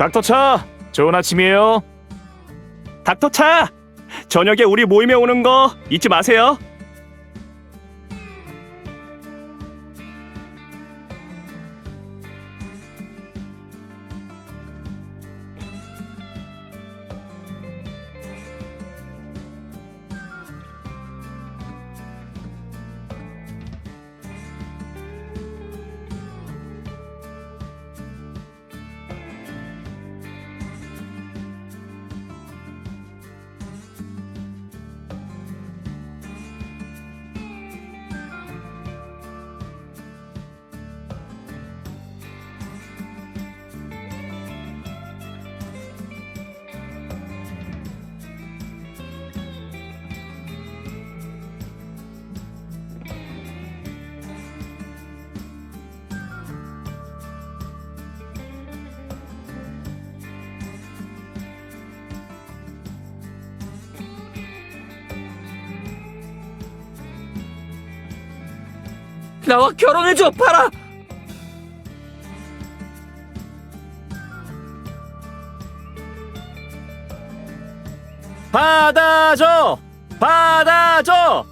닥터차, 좋은 아침이에요. 닥터차, 저녁에 우리 모임에 오는 거 잊지 마세요. 나와 결혼해줘, 파라! 받아줘! 받아줘!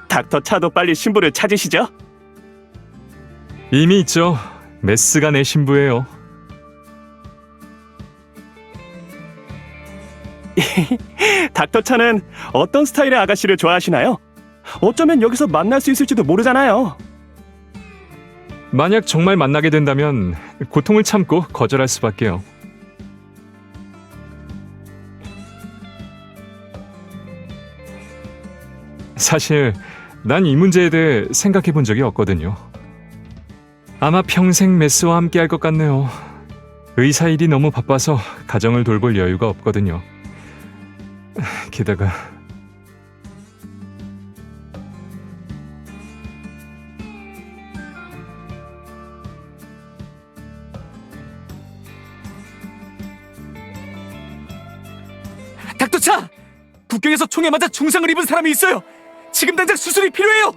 닥터차도 빨리 신부를 찾으시죠. 이미 있죠. 메스가 내 신부예요. 닥터차는 어떤 스타일의 아가씨를 좋아하시나요? 어쩌면 여기서 만날 수 있을지도 모르잖아요. 만약 정말 만나게 된다면 고통을 참고 거절할 수밖에요. 사실 난 이 문제에 대해 생각해 본 적이 없거든요. 아마 평생 메스와 함께 할 것 같네요. 의사 일이 너무 바빠서 가정을 돌볼 여유가 없거든요. 게다가 닥터차! 국경에서 총에 맞아 중상을 입은 사람이 있어요! 지금 당장 수술이 필요해요!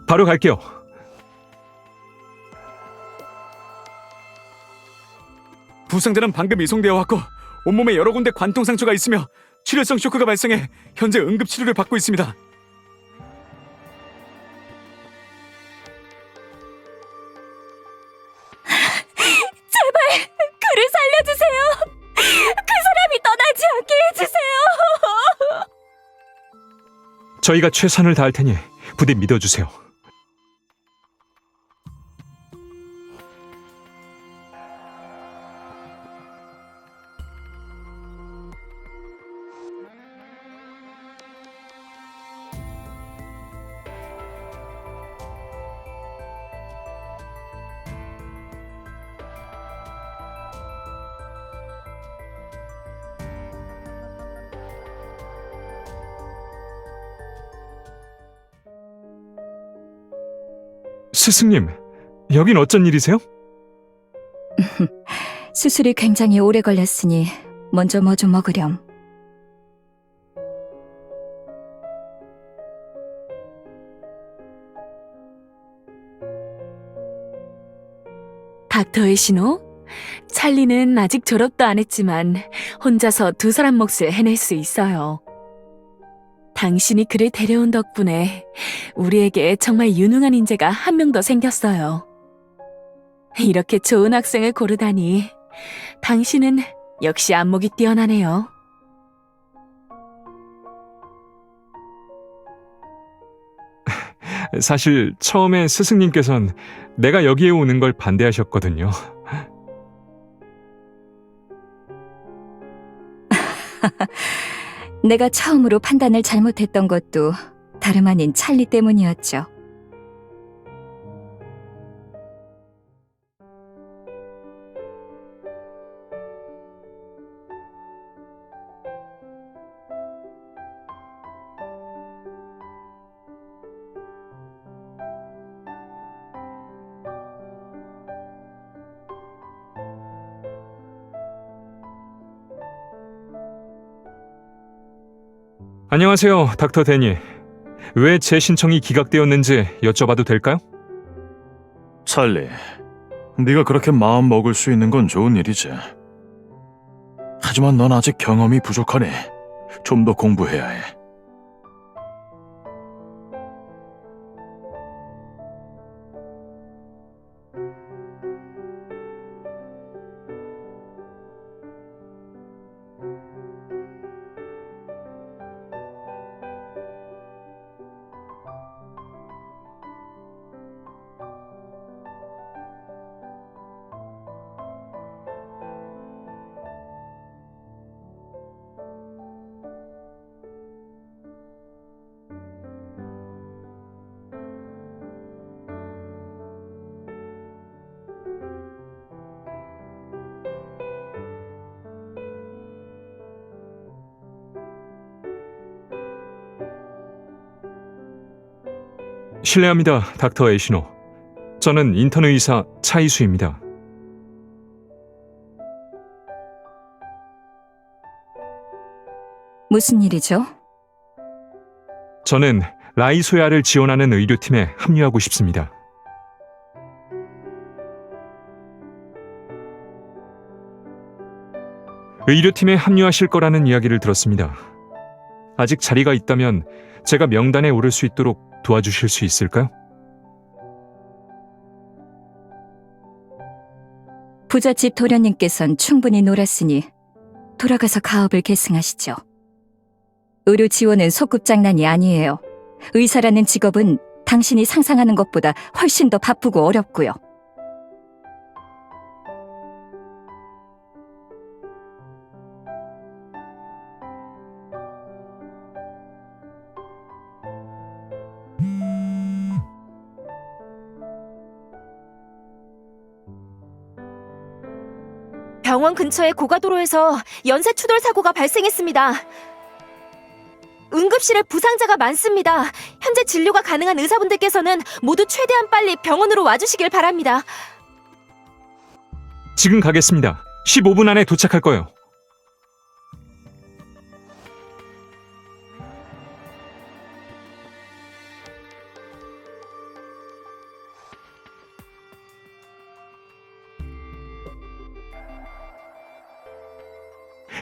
바로 갈게요. 부상자는 방금 이송되어 왔고 온몸에 여러 군데 관통 상처가 있으며 출혈성 쇼크가 발생해 현재 응급 치료를 받고 있습니다. 그를 살려주세요. 그 사람이 떠나지 않게 해주세요. 저희가 최선을 다할 테니 부디 믿어주세요. 스승님, 여긴 어쩐 일이세요? 수술이 굉장히 오래 걸렸으니 먼저 뭐 좀 먹으렴. 닥터의 신호? 찰리는 아직 졸업도 안 했지만 혼자서 두 사람 몫을 해낼 수 있어요. 당신이 그를 데려온 덕분에 우리에게 정말 유능한 인재가 한 명 더 생겼어요. 이렇게 좋은 학생을 고르다니 당신은 역시 안목이 뛰어나네요. 사실 처음에 스승님께선 내가 여기에 오는 걸 반대하셨거든요. 내가 처음으로 판단을 잘못했던 것도 다름 아닌 찰리 때문이었죠. 안녕하세요, 닥터 데니. 왜 제 신청이 기각되었는지 여쭤봐도 될까요? 찰리, 네가 그렇게 마음 먹을 수 있는 건 좋은 일이지. 하지만 넌 아직 경험이 부족하니 좀 더 공부해야 해. 실례합니다, 닥터 에이시노. 저는 인턴 의사 차이수입니다. 무슨 일이죠? 저는 라이소야를 지원하는 의료팀에 합류하고 싶습니다. 의료팀에 합류하실 거라는 이야기를 들었습니다. 아직 자리가 있다면 제가 명단에 오를 수 있도록 도와주실 수 있을까요? 부잣집 도련님께선 충분히 놀았으니 돌아가서 가업을 계승하시죠. 의료 지원은 소꿉장난이 아니에요. 의사라는 직업은 당신이 상상하는 것보다 훨씬 더 바쁘고 어렵고요. 병원 근처의 고가도로에서 연쇄 추돌 사고가 발생했습니다. 응급실에 부상자가 많습니다. 현재 진료가 가능한 의사분들께서는 모두 최대한 빨리 병원으로 와주시길 바랍니다. 지금 가겠습니다. 15분 안에 도착할 거예요.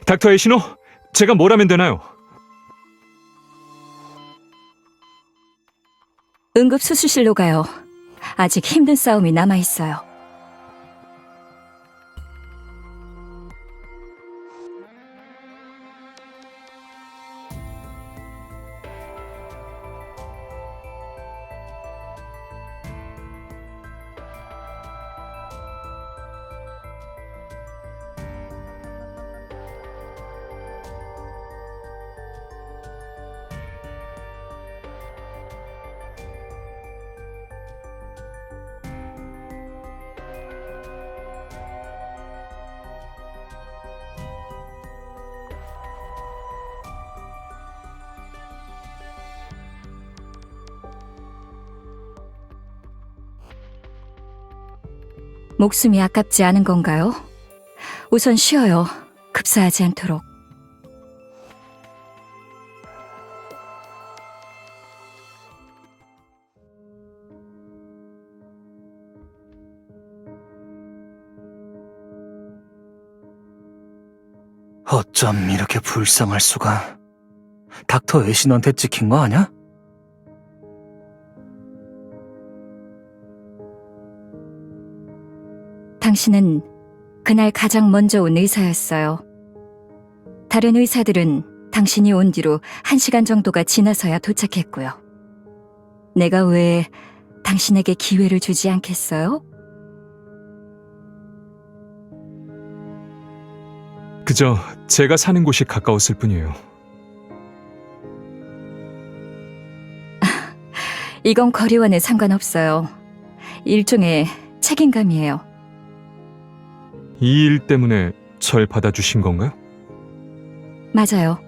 닥터 에이시노, 제가 뭘 하면 되나요? 응급수술실로 가요. 아직 힘든 싸움이 남아있어요. 목숨이 아깝지 않은 건가요? 우선 쉬어요. 급사하지 않도록. 어쩜 이렇게 불쌍할 수가. 닥터 애신한테 찍힌 거 아냐? 당신은 그날 가장 먼저 온 의사였어요. 다른 의사들은 당신이 온 뒤로 1시간 정도가 지나서야 도착했고요. 내가 왜 당신에게 기회를 주지 않겠어요? 그저 제가 사는 곳이 가까웠을 뿐이에요. 이건 거리와는 상관없어요. 일종의 책임감이에요. 이 일 때문에 절 받아주신 건가요? 맞아요.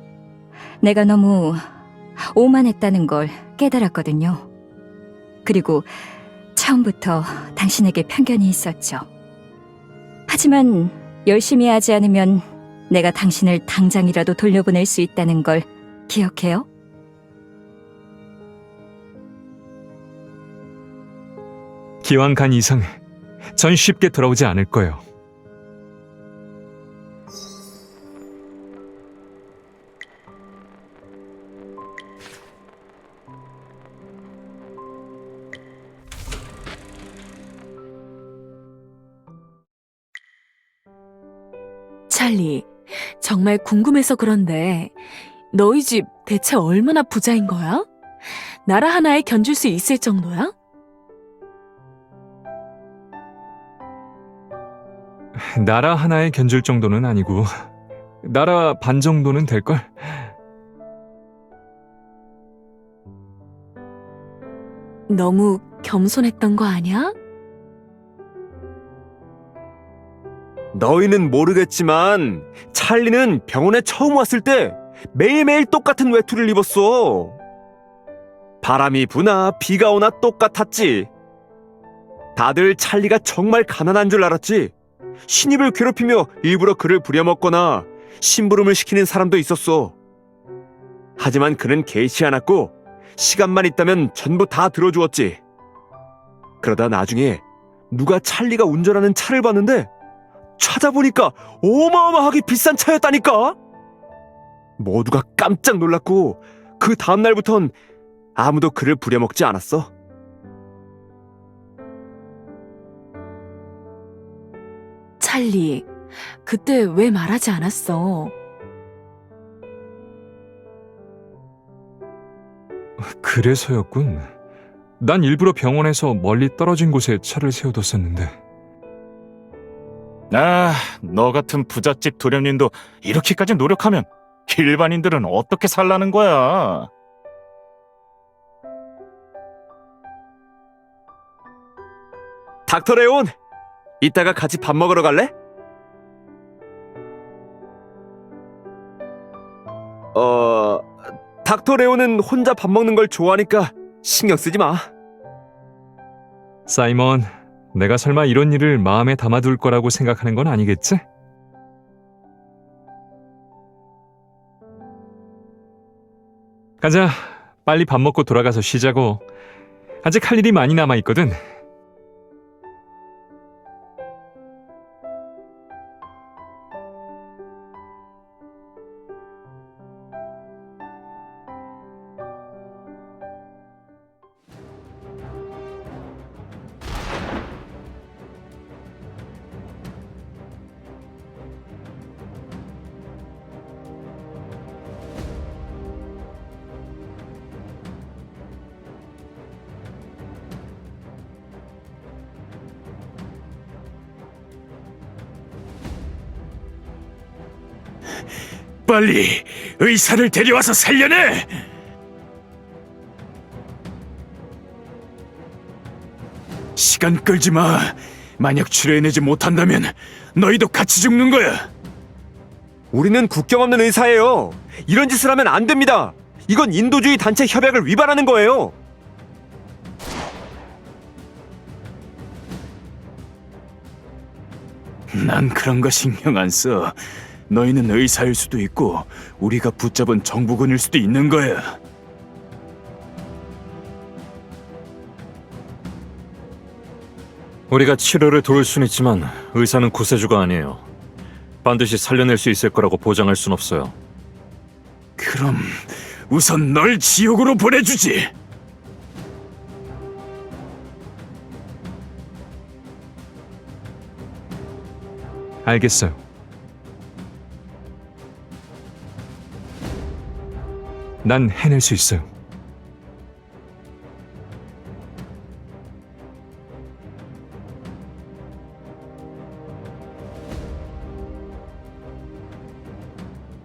내가 너무 오만했다는 걸 깨달았거든요. 그리고 처음부터 당신에게 편견이 있었죠. 하지만 열심히 하지 않으면 내가 당신을 당장이라도 돌려보낼 수 있다는 걸 기억해요? 기왕 간 이상 전 쉽게 돌아오지 않을 거예요. 찰리, 정말 궁금해서 그런데 너희 집 대체 얼마나 부자인 거야? 나라 하나에 견줄 수 있을 정도야? 나라 하나에 견줄 정도는 아니고 나라 반 정도는 될걸? 너무 겸손했던 거 아니야? 너희는 모르겠지만 찰리는 병원에 처음 왔을 때 매일매일 똑같은 외투를 입었어. 바람이 부나 비가 오나 똑같았지. 다들 찰리가 정말 가난한 줄 알았지. 신입을 괴롭히며 일부러 그를 부려먹거나 심부름을 시키는 사람도 있었어. 하지만 그는 개의치 않았고 시간만 있다면 전부 다 들어주었지. 그러다 나중에 누가 찰리가 운전하는 차를 봤는데 찾아보니까 어마어마하게 비싼 차였다니까. 모두가 깜짝 놀랐고 그 다음날부턴 아무도 그를 부려먹지 않았어. 찰리, 그때 왜 말하지 않았어? 그래서였군. 난 일부러 병원에서 멀리 떨어진 곳에 차를 세워뒀었는데. 아, 너 같은 부잣집 도련님도 이렇게까지 노력하면 일반인들은 어떻게 살라는 거야? 닥터 레온, 이따가 같이 밥 먹으러 갈래? 닥터 레온은 혼자 밥 먹는 걸 좋아하니까 신경 쓰지 마. 사이먼, 내가 설마 이런 일을 마음에 담아둘 거라고 생각하는 건 아니겠지? 가자, 빨리 밥 먹고 돌아가서 쉬자고. 아직 할 일이 많이 남아있거든. 빨리 의사를 데려와서 살려내! 시간 끌지 마. 만약 치료해내지 못한다면 너희도 같이 죽는 거야. 우리는 국경 없는 의사예요. 이런 짓을 하면 안 됩니다. 이건 인도주의 단체 협약을 위반하는 거예요. 난 그런 거 신경 안 써. 너희는 의사일 수도 있고 우리가 붙잡은 정부군일 수도 있는 거야. 우리가 치료를 도울 순 있지만 의사는 구세주가 아니에요. 반드시 살려낼 수 있을 거라고 보장할 순 없어요. 그럼 우선 널 지옥으로 보내주지. 알겠어요. 난 해낼 수 있어요.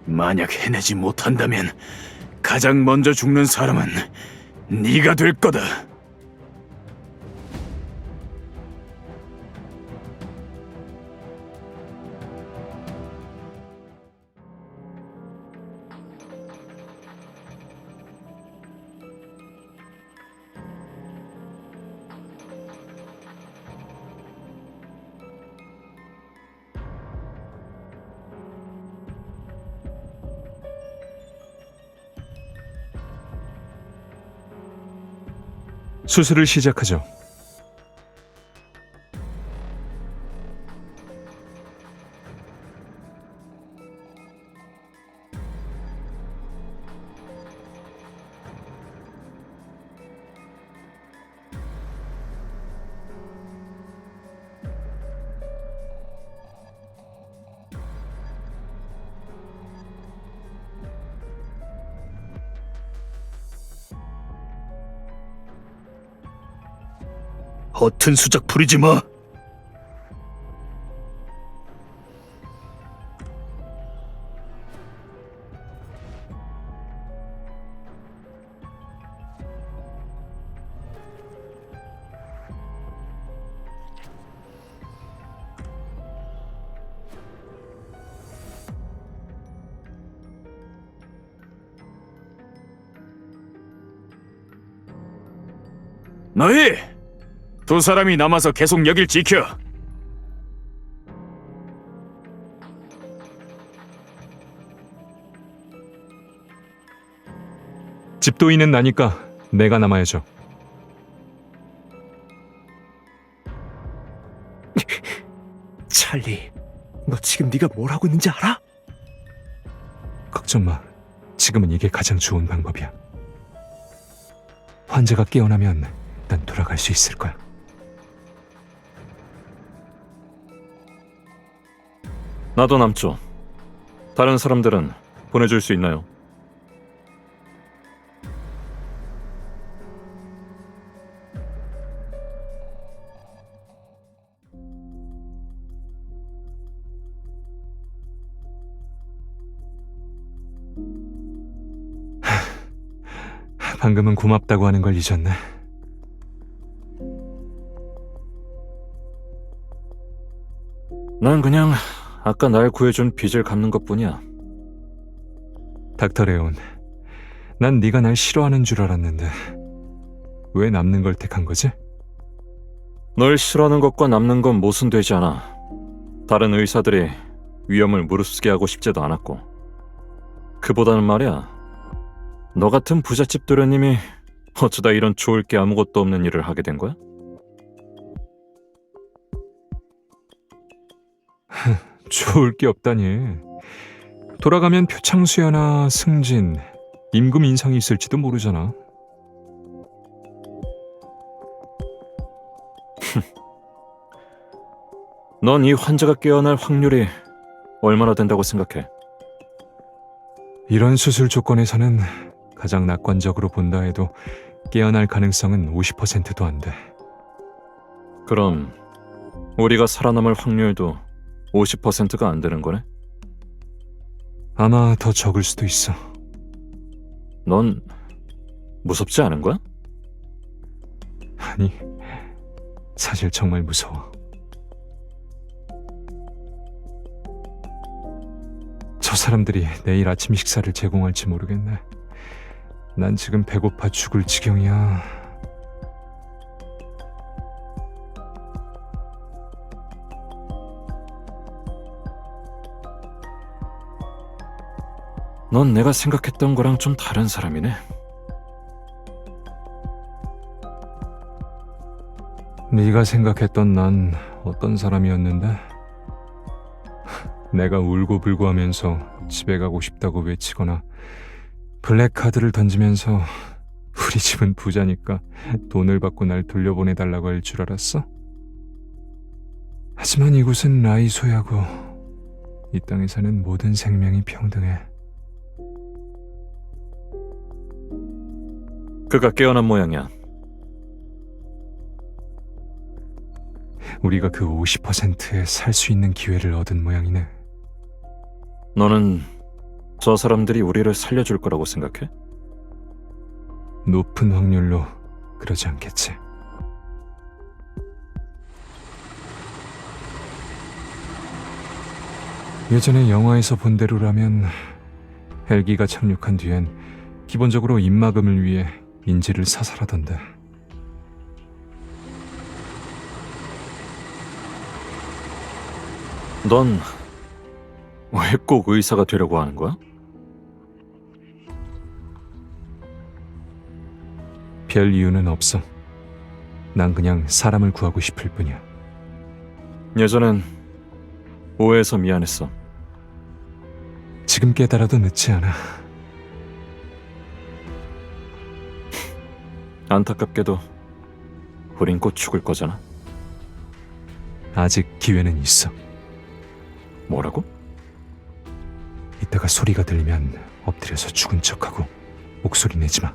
만약 해내지 못한다면 가장 먼저 죽는 사람은 네가 될 거다. 수술을 시작하죠. 허튼 수작 부리지 마. 너희 두 사람이 남아서 계속 여길 지켜. 집도인은 나니까 내가 남아야죠. 찰리, 너 지금 네가 뭘 하고 있는지 알아? 걱정 마. 지금은 이게 가장 좋은 방법이야. 환자가 깨어나면 난 돌아갈 수 있을 거야. 나도 남죠. 다른 사람들은 보내줄 수 있나요? 방금은 고맙다고 하는 걸 잊었네. 난 그냥 아까 날 구해준 빚을 갚는 것뿐이야. 닥터 레온, 난 네가 날 싫어하는 줄 알았는데 왜 남는 걸 택한 거지? 널 싫어하는 것과 남는 건 모순되지 않아. 다른 의사들이 위험을 무릅쓰게 하고 싶지도 않았고. 그보다는 말이야, 너 같은 부잣집 도련님이 어쩌다 이런 좋을 게 아무것도 없는 일을 하게 된 거야? 좋을 게 없다니. 돌아가면 표창수여나 승진, 임금 인상이 있을지도 모르잖아. 넌 이 환자가 깨어날 확률이 얼마나 된다고 생각해? 이런 수술 조건에서는 가장 낙관적으로 본다 해도 깨어날 가능성은 50%도 안 돼. 그럼 우리가 살아남을 확률도 50%가 안 되는 거네? 아마 더 적을 수도 있어. 넌 무섭지 않은 거야? 아니, 사실 정말 무서워. 저 사람들이 내일 아침 식사를 제공할지 모르겠네. 난 지금 배고파 죽을 지경이야. 넌 내가 생각했던 거랑 좀 다른 사람이네. 네가 생각했던 난 어떤 사람이었는데? 내가 울고불고 하면서 집에 가고 싶다고 외치거나 블랙카드를 던지면서 우리 집은 부자니까 돈을 받고 날 돌려보내달라고 할 줄 알았어? 하지만 이곳은 라이소야고 이 땅에 사는 모든 생명이 평등해. 그가 깨어난 모양이야. 우리가 그 50%에 살 수 있는 기회를 얻은 모양이네. 너는 저 사람들이 우리를 살려줄 거라고 생각해? 높은 확률로 그러지 않겠지. 예전에 영화에서 본 대로라면 헬기가 착륙한 뒤엔 기본적으로 입막음을 위해 인지를 사살하던데. 넌 왜 꼭 의사가 되려고 하는 거야? 별 이유는 없어. 난 그냥 사람을 구하고 싶을 뿐이야. 예전엔 오해해서 미안했어. 지금 깨달아도 늦지 않아. 안타깝게도 우린 곧 죽을 거잖아. 아직 기회는 있어. 뭐라고? 이따가 소리가 들리면 엎드려서 죽은 척하고 목소리 내지 마.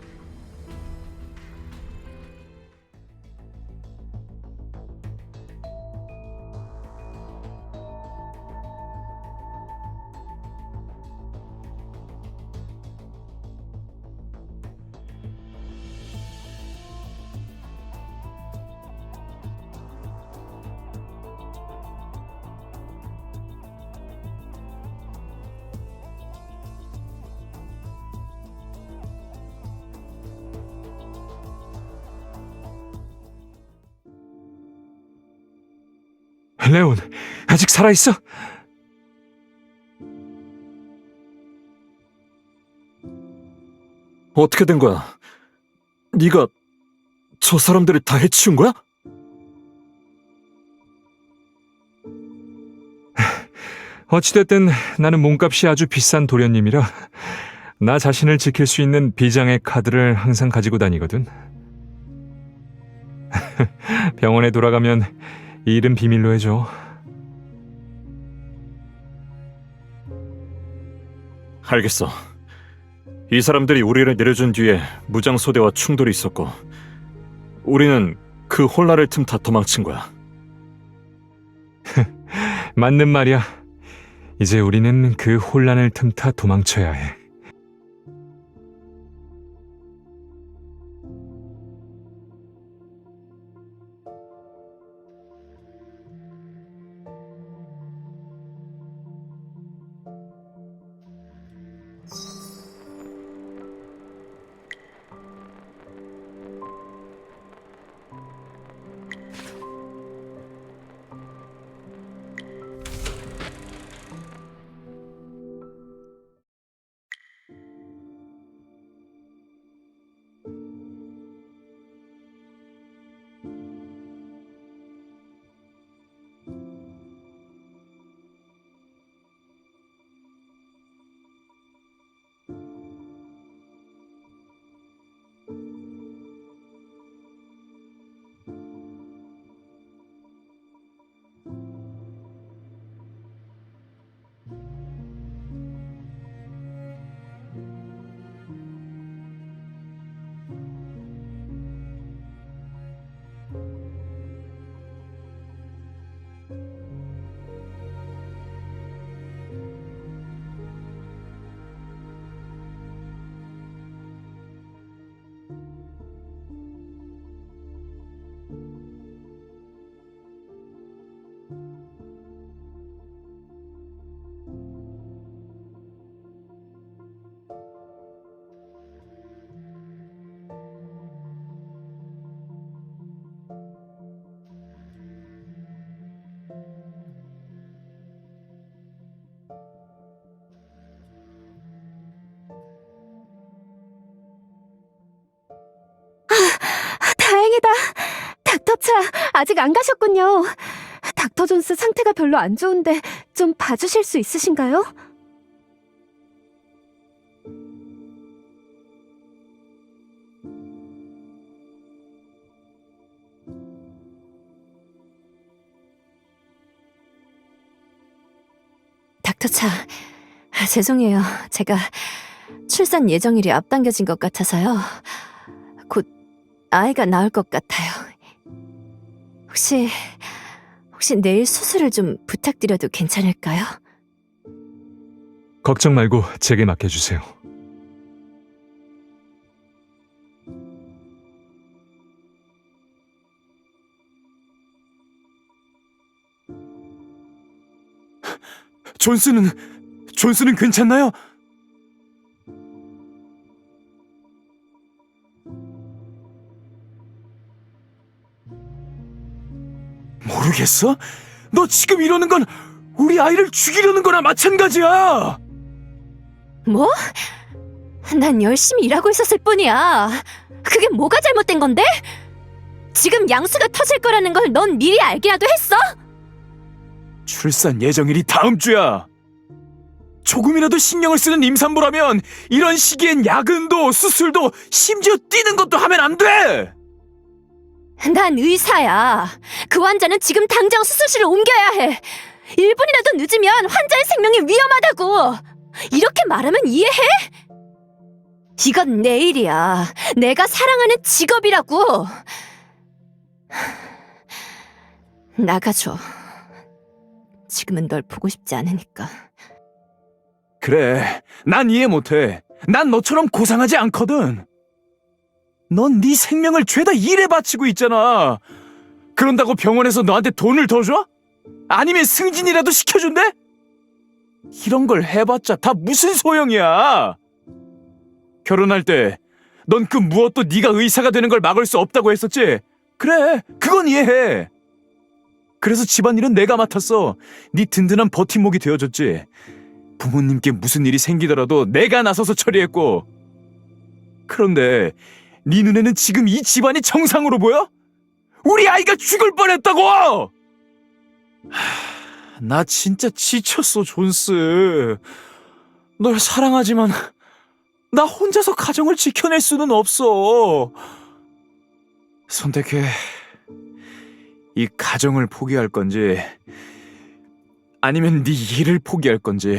레온, 아직 살아있어? 어떻게 된 거야? 네가 저 사람들을 다 해치운 거야? 어찌됐든 나는 몸값이 아주 비싼 도련님이라 나 자신을 지킬 수 있는 비장의 카드를 항상 가지고 다니거든. 병원에 돌아가면 이 일은 비밀로 해줘. 알겠어. 이 사람들이 우리를 내려준 뒤에 무장소대와 충돌이 있었고 우리는 그 혼란을 틈타 도망친 거야. 맞는 말이야. 이제 우리는 그 혼란을 틈타 도망쳐야 해. 다행이다. 닥터차, 아직 안 가셨군요. 닥터 존스 상태가 별로 안 좋은데 좀 봐주실 수 있으신가요? 닥터차, 죄송해요. 제가 출산 예정일이 앞당겨진 것 같아서요. 곧 아이가 나올 것 같아요. 혹시 내일 수술을 좀 부탁드려도 괜찮을까요? 걱정 말고 제게 맡겨주세요. 존스는 괜찮나요? 모르겠어? 너 지금 이러는 건 우리 아이를 죽이려는 거나 마찬가지야! 뭐? 난 열심히 일하고 있었을 뿐이야. 그게 뭐가 잘못된 건데? 지금 양수가 터질 거라는 걸 넌 미리 알기라도 했어? 출산 예정일이 다음 주야! 조금이라도 신경을 쓰는 임산부라면 이런 시기엔 야근도 수술도 심지어 뛰는 것도 하면 안 돼! 난 의사야. 그 환자는 지금 당장 수술실을 옮겨야 해. 1분이라도 늦으면 환자의 생명이 위험하다고. 이렇게 말하면 이해해? 이건 내 일이야. 내가 사랑하는 직업이라고. 나가줘. 지금은 널 보고 싶지 않으니까. 그래, 난 이해 못해. 난 너처럼 고상하지 않거든. 넌 네 생명을 죄다 일에 바치고 있잖아. 그런다고 병원에서 너한테 돈을 더 줘? 아니면 승진이라도 시켜준대? 이런 걸 해봤자 다 무슨 소용이야. 결혼할 때 넌 그 무엇도 네가 의사가 되는 걸 막을 수 없다고 했었지? 그래, 그건 이해해. 그래서 집안일은 내가 맡았어. 네 든든한 버팀목이 되어줬지. 부모님께 무슨 일이 생기더라도 내가 나서서 처리했고. 그런데 네 눈에는 지금 이 집안이 정상으로 보여? 우리 아이가 죽을 뻔했다고! 나 진짜 지쳤어, 존스. 널 사랑하지만 나 혼자서 가정을 지켜낼 수는 없어. 선택해. 이 가정을 포기할 건지 아니면 네 일을 포기할 건지.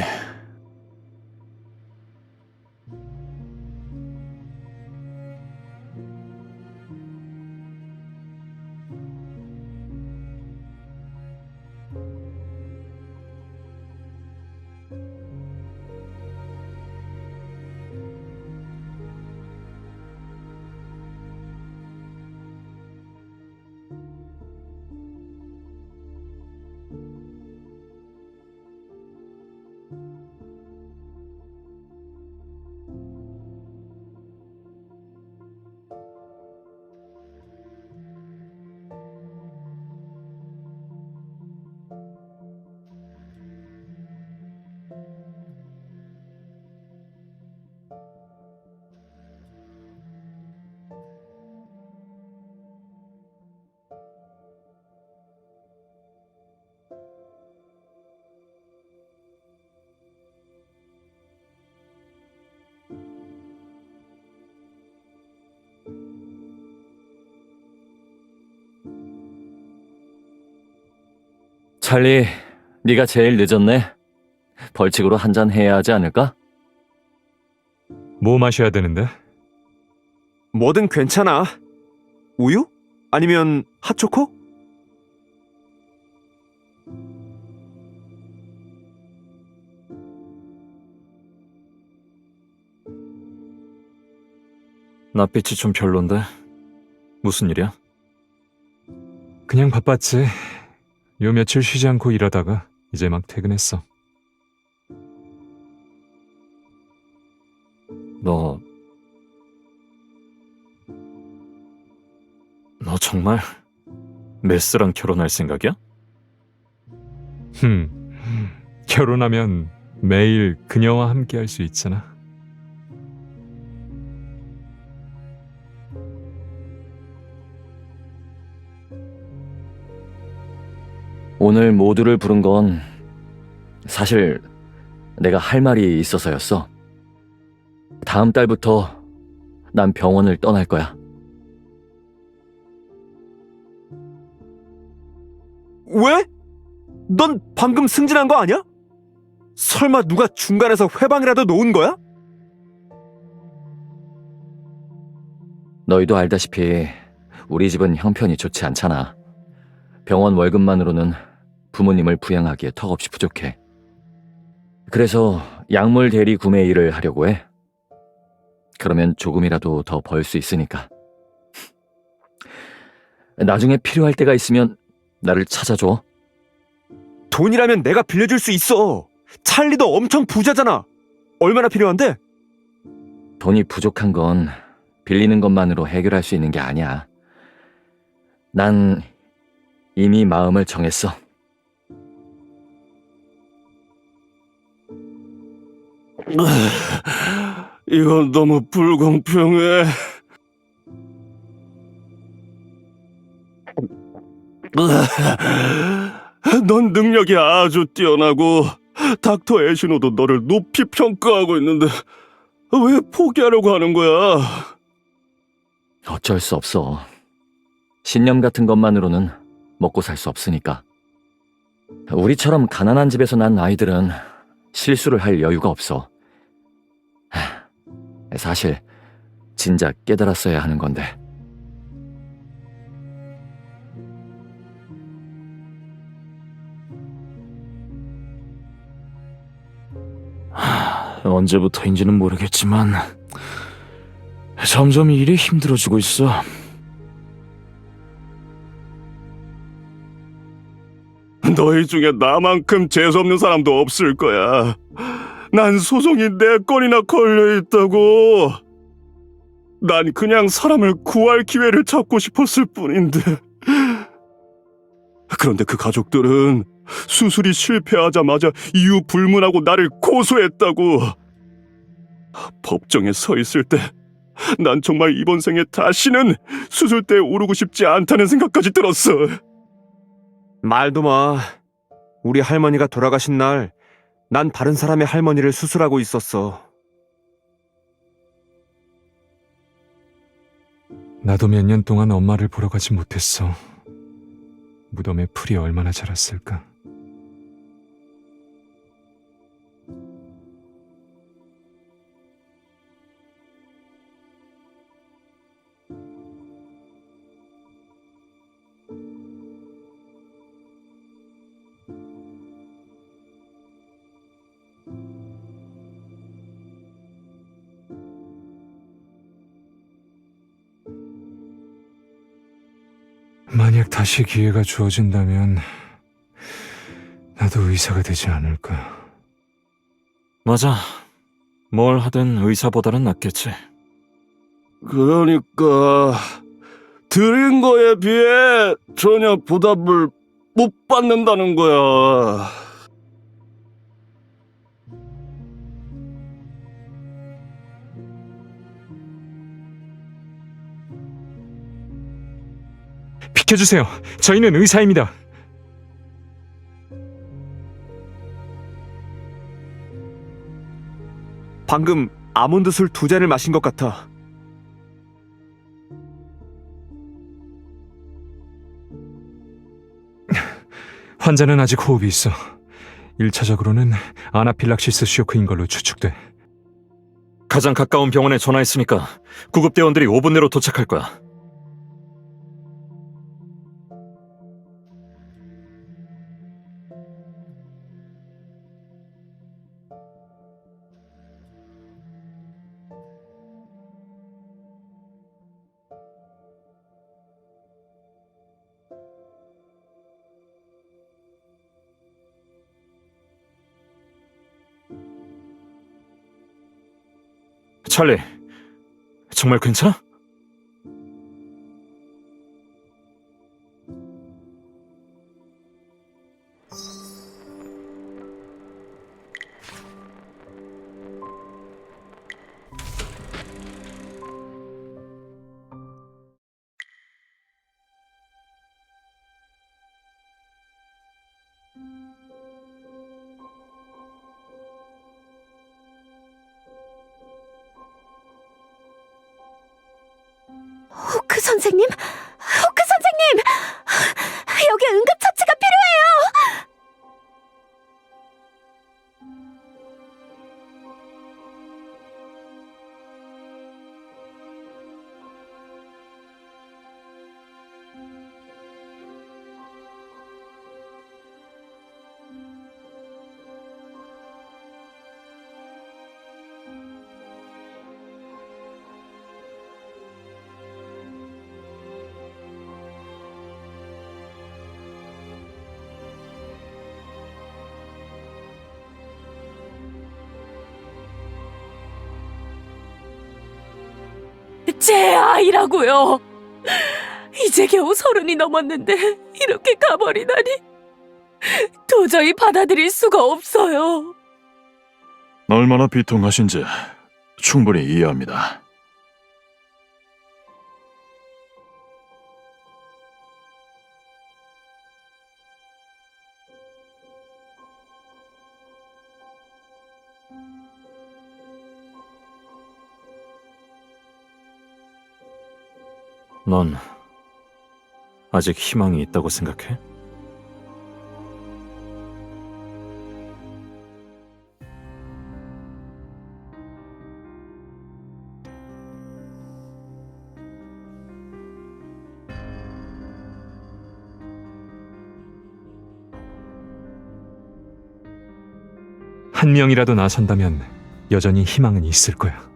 찰리, 네가 제일 늦었네. 벌칙으로 한 잔 해야 하지 않을까? 뭐 마셔야 되는데? 뭐든 괜찮아. 우유? 아니면 핫초코? 낯빛이 좀 별론데? 무슨 일이야? 그냥 바빴지. 요 며칠 쉬지 않고 일하다가 이제 막 퇴근했어. 너 정말 메스랑 결혼할 생각이야? 결혼하면 매일 그녀와 함께 할 수 있잖아. 오늘 모두를 부른 건 사실 내가 할 말이 있어서였어. 다음 달부터 난 병원을 떠날 거야. 왜? 넌 방금 승진한 거 아니야? 설마 누가 중간에서 회방이라도 놓은 거야? 너희도 알다시피 우리 집은 형편이 좋지 않잖아. 병원 월급만으로는 부모님을 부양하기에 턱없이 부족해. 그래서 약물 대리 구매 일을 하려고 해. 그러면 조금이라도 더 벌 수 있으니까. 나중에 필요할 때가 있으면 나를 찾아줘. 돈이라면 내가 빌려줄 수 있어. 찰리도 엄청 부자잖아. 얼마나 필요한데? 돈이 부족한 건 빌리는 것만으로 해결할 수 있는 게 아니야. 난 이미 마음을 정했어. 이건 너무 불공평해. 넌 능력이 아주 뛰어나고 닥터 애시노도 너를 높이 평가하고 있는데 왜 포기하려고 하는 거야? 어쩔 수 없어. 신념 같은 것만으로는 먹고 살 수 없으니까. 우리처럼 가난한 집에서 난 아이들은 실수를 할 여유가 없어. 사실 진작 깨달았어야 하는 건데. 언제부터인지는 모르겠지만 점점 일이 힘들어지고 있어. 너희 중에 나만큼 재수없는 사람도 없을 거야. 난 소송이 4건이나 걸려있다고. 난 그냥 사람을 구할 기회를 찾고 싶었을 뿐인데. 그런데 그 가족들은 수술이 실패하자마자 이유 불문하고 나를 고소했다고. 법정에 서 있을 때 난 정말 이번 생에 다시는 수술대에 오르고 싶지 않다는 생각까지 들었어. 말도 마. 우리 할머니가 돌아가신 날, 난 다른 사람의 할머니를 수술하고 있었어. 나도 몇 년 동안 엄마를 보러 가지 못했어. 무덤에 풀이 얼마나 자랐을까. 만약 다시 기회가 주어진다면 나도 의사가 되지 않을까. 맞아. 뭘 하든 의사보다는 낫겠지. 그러니까 드린 거에 비해 전혀 보답을 못 받는다는 거야. 비켜주세요. 저희는 의사입니다. 방금 아몬드 술 2잔을 마신 것 같아. 환자는 아직 호흡이 있어. 1차적으로는 아나필락시스 쇼크인 걸로 추측돼. 가장 가까운 병원에 전화했으니까 구급대원들이 5분 내로 도착할 거야. 찰리, 정말 괜찮아? 호크 선생님? 호크 선생님! 여기 응급처치가 필요해요! 제 아이라고요. 이제 겨우 30이 넘었는데 이렇게 가버리다니 도저히 받아들일 수가 없어요. 얼마나 비통하신지 충분히 이해합니다. 넌 아직 희망이 있다고 생각해? 한 명이라도 나선다면 여전히 희망은 있을 거야.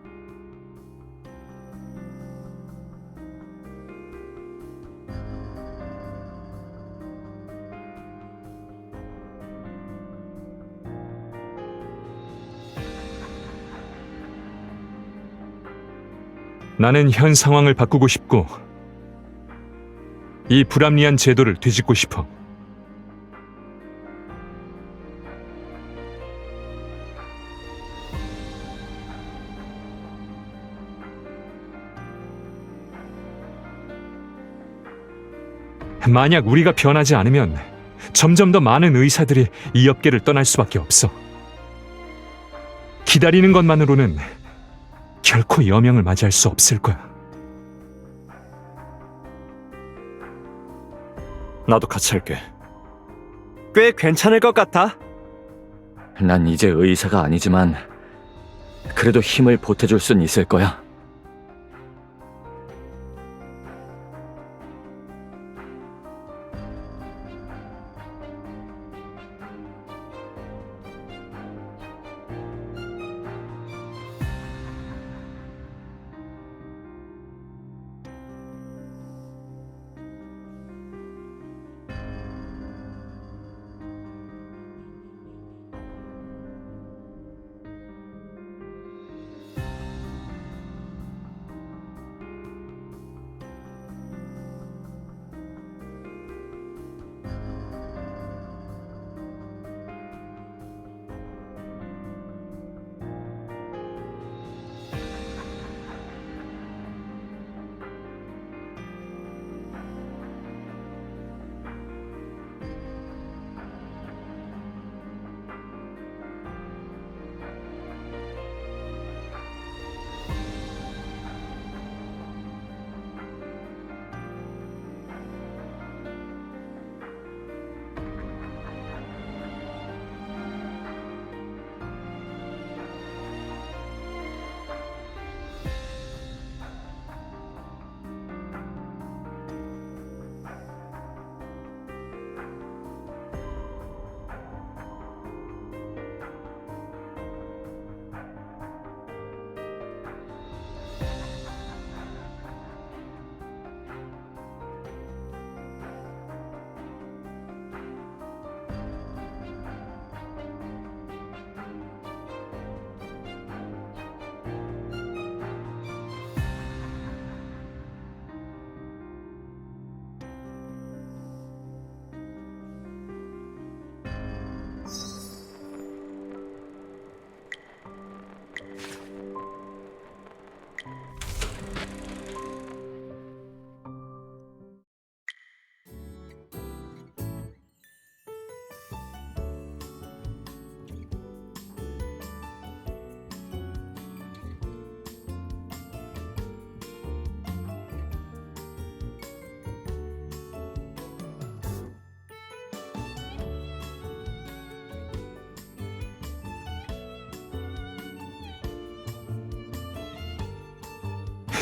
나는 현 상황을 바꾸고 싶고 이 불합리한 제도를 뒤집고 싶어. 만약 우리가 변하지 않으면 점점 더 많은 의사들이 이 업계를 떠날 수밖에 없어. 기다리는 것만으로는 결코 여명을 맞이할 수 없을 거야. 나도 같이 할게. 꽤 괜찮을 것 같아. 난 이제 의사가 아니지만 그래도 힘을 보태줄 순 있을 거야.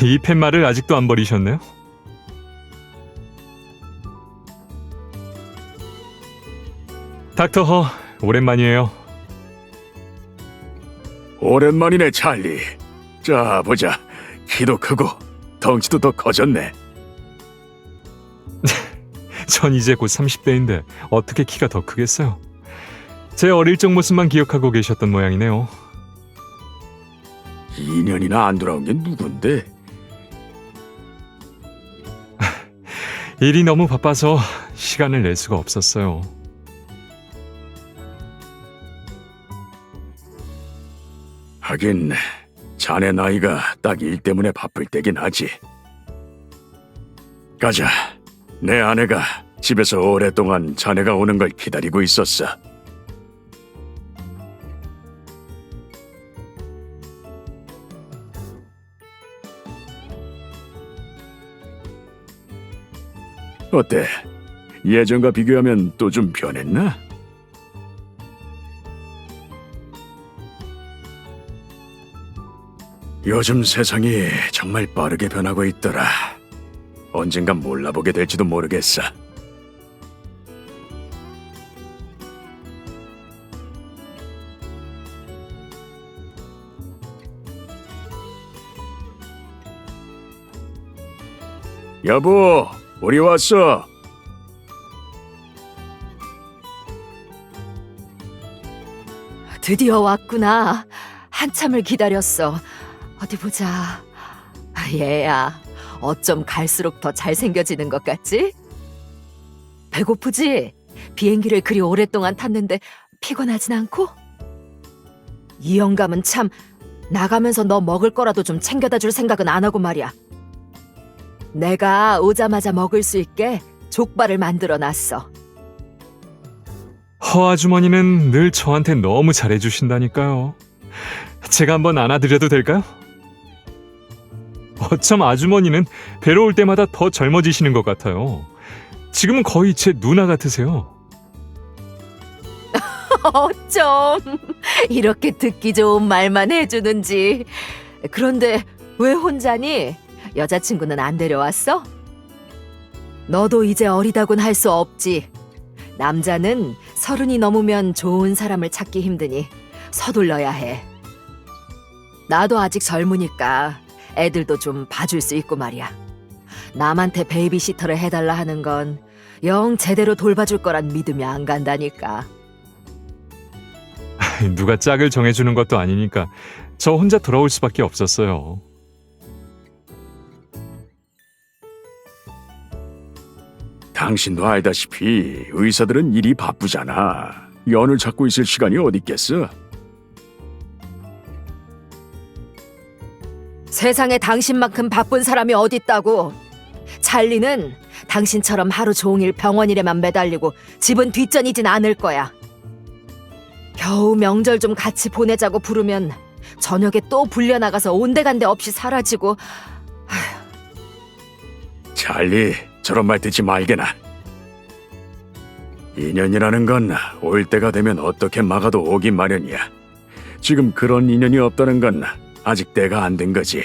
이 팻말을 아직도 안 버리셨네요? 닥터 허, 오랜만이에요. 오랜만이네, 찰리. 자, 보자. 키도 크고 덩치도 더 커졌네. 전 이제 곧 30대인데 어떻게 키가 더 크겠어요? 제 어릴 적 모습만 기억하고 계셨던 모양이네요. 2년이나 안 돌아온 게 누군데? 일이 너무 바빠서 시간을 낼 수가 없었어요. 하긴 자네 나이가 딱 일 때문에 바쁠 때긴 하지. 가자. 내 아내가 집에서 오랫동안 자네가 오는 걸 기다리고 있었어. 어때? 예전과 비교하면 또 좀 변했나? 요즘 세상이 정말 빠르게 변하고 있더라. 언젠간 몰라보게 될지도 모르겠어. 여보, 우리 왔어. 드디어 왔구나. 한참을 기다렸어. 어디 보자. 얘야, 어쩜 갈수록 더 잘생겨지는 것 같지? 배고프지? 비행기를 그리 오랫동안 탔는데 피곤하진 않고? 이 영감은 참 나가면서 너 먹을 거라도 좀 챙겨다 줄 생각은 안 하고 말이야. 내가 오자마자 먹을 수 있게 족발을 만들어 놨어. 허 아주머니는 늘 저한테 너무 잘해주신다니까요. 제가 한번 안아드려도 될까요? 어쩜 아주머니는 뵈러 올 때마다 더 젊어지시는 것 같아요. 지금은 거의 제 누나 같으세요. 어쩜 이렇게 듣기 좋은 말만 해주는지. 그런데 왜 혼자니? 여자친구는 안 데려왔어? 너도 이제 어리다곤 할 수 없지. 남자는 30이 넘으면 좋은 사람을 찾기 힘드니 서둘러야 해. 나도 아직 젊으니까 애들도 좀 봐줄 수 있고 말이야. 남한테 베이비시터를 해달라 하는 건 영 제대로 돌봐줄 거란 믿음이 안 간다니까. 누가 짝을 정해주는 것도 아니니까 저 혼자 돌아올 수밖에 없었어요. 당신도 알다시피 의사들은 일이 바쁘잖아. 연을 찾고 있을 시간이 어디 있겠어? 세상에 당신만큼 바쁜 사람이 어딨다고. 찰리는 당신처럼 하루 종일 병원 일에만 매달리고 집은 뒷전이진 않을 거야. 겨우 명절 좀 같이 보내자고 부르면 저녁에 또 불려나가서 온데간데 없이 사라지고. 찰리, 저런 말 듣지 말게나. 인연이라는 건 올 때가 되면 어떻게 막아도 오긴 마련이야. 지금 그런 인연이 없다는 건 아직 때가 안 된 거지.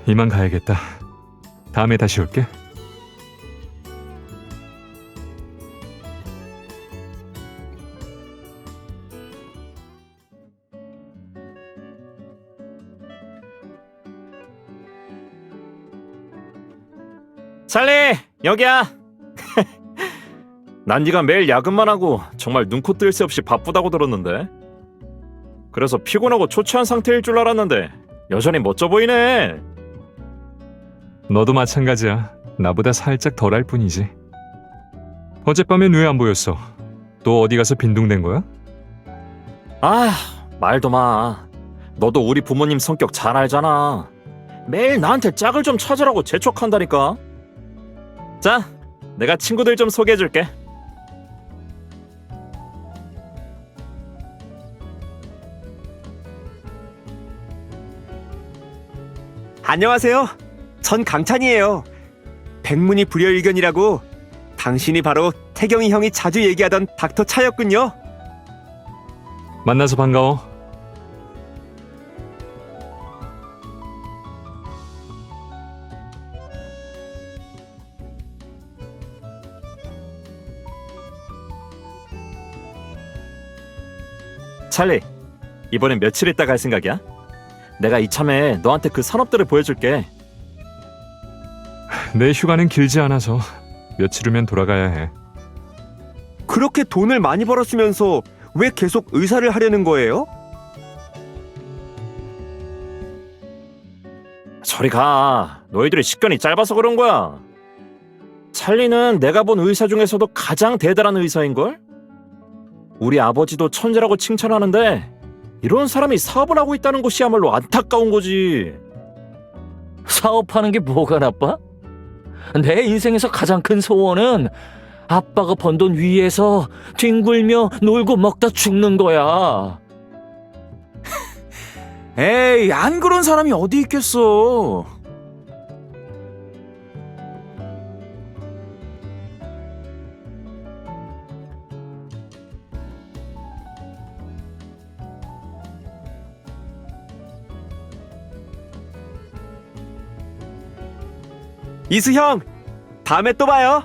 이만 가야겠다. 다음에 다시 올게. 찰리, 여기야. 난 네가 매일 야근만 하고 정말 눈코 뜰 새 없이 바쁘다고 들었는데. 그래서 피곤하고 초췌한 상태일 줄 알았는데 여전히 멋져 보이네. 너도 마찬가지야. 나보다 살짝 덜할 뿐이지. 어젯밤엔 왜 안 보였어? 또 어디 가서 빈둥댄 거야? 아, 말도 마. 너도 우리 부모님 성격 잘 알잖아. 매일 나한테 짝을 좀 찾으라고 재촉한다니까. 자, 내가 친구들 좀 소개해줄게. 안녕하세요. 전 강찬이에요. 백문이 불여일견이라고. 당신이 바로 태경이 형이 자주 얘기하던 닥터 차였군요. 만나서 반가워. 찰리, 이번엔 며칠 있다 갈 생각이야? 내가 이참에 너한테 그 산업들을 보여줄게. 내 휴가는 길지 않아서 며칠 후면 돌아가야 해. 그렇게 돈을 많이 벌었으면서 왜 계속 의사를 하려는 거예요? 저리 가. 너희들이 식견이 짧아서 그런 거야. 찰리는 내가 본 의사 중에서도 가장 대단한 의사인걸? 우리 아버지도 천재라고 칭찬하는데 이런 사람이 사업을 하고 있다는 것이야말로 안타까운 거지. 사업하는 게 뭐가 나빠? 내 인생에서 가장 큰 소원은 아빠가 번 돈 위에서 뒹굴며 놀고 먹다 죽는 거야. 에이, 안 그런 사람이 어디 있겠어. 이수 형, 다음에 또 봐요.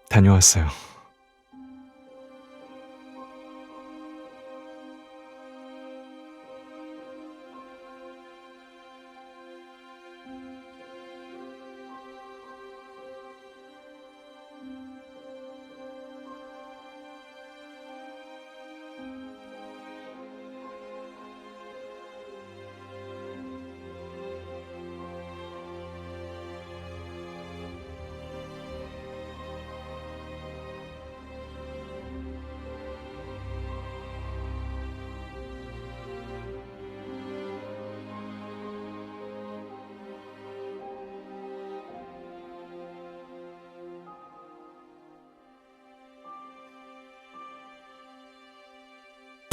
다녀왔어요.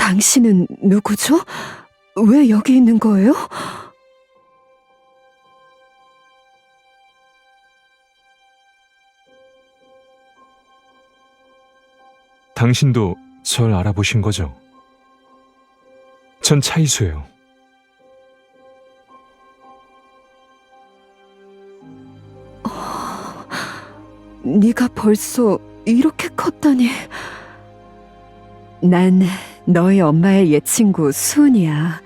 당신은 누구죠? 왜 여기 있는 거예요? 당신도 절 알아보신 거죠? 전 차이수예요. 네가 벌써 이렇게 컸다니. 난 너희 엄마의 옛 친구 수은이야.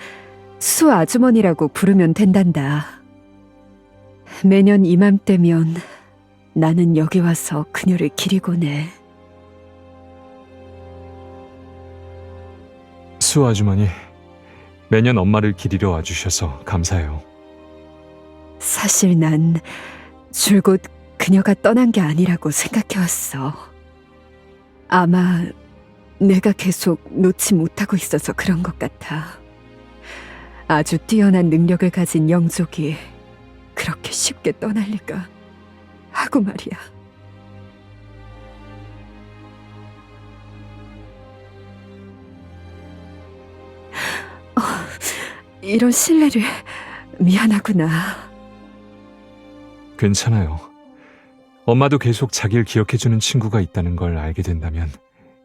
수 아주머니라고 부르면 된단다. 매년 이맘때면 나는 여기 와서 그녀를 기리곤 해. 수 아주머니, 매년 엄마를 기리러 와주셔서 감사해요. 사실 난 줄곧 그녀가 떠난 게 아니라고 생각해왔어. 아마 내가 계속 놓지 못하고 있어서 그런 것 같아. 아주 뛰어난 능력을 가진 영족이 그렇게 쉽게 떠날 리가 하고 말이야. 이런 신뢰를 미안하구나. 괜찮아요. 엄마도 계속 자기를 기억해주는 친구가 있다는 걸 알게 된다면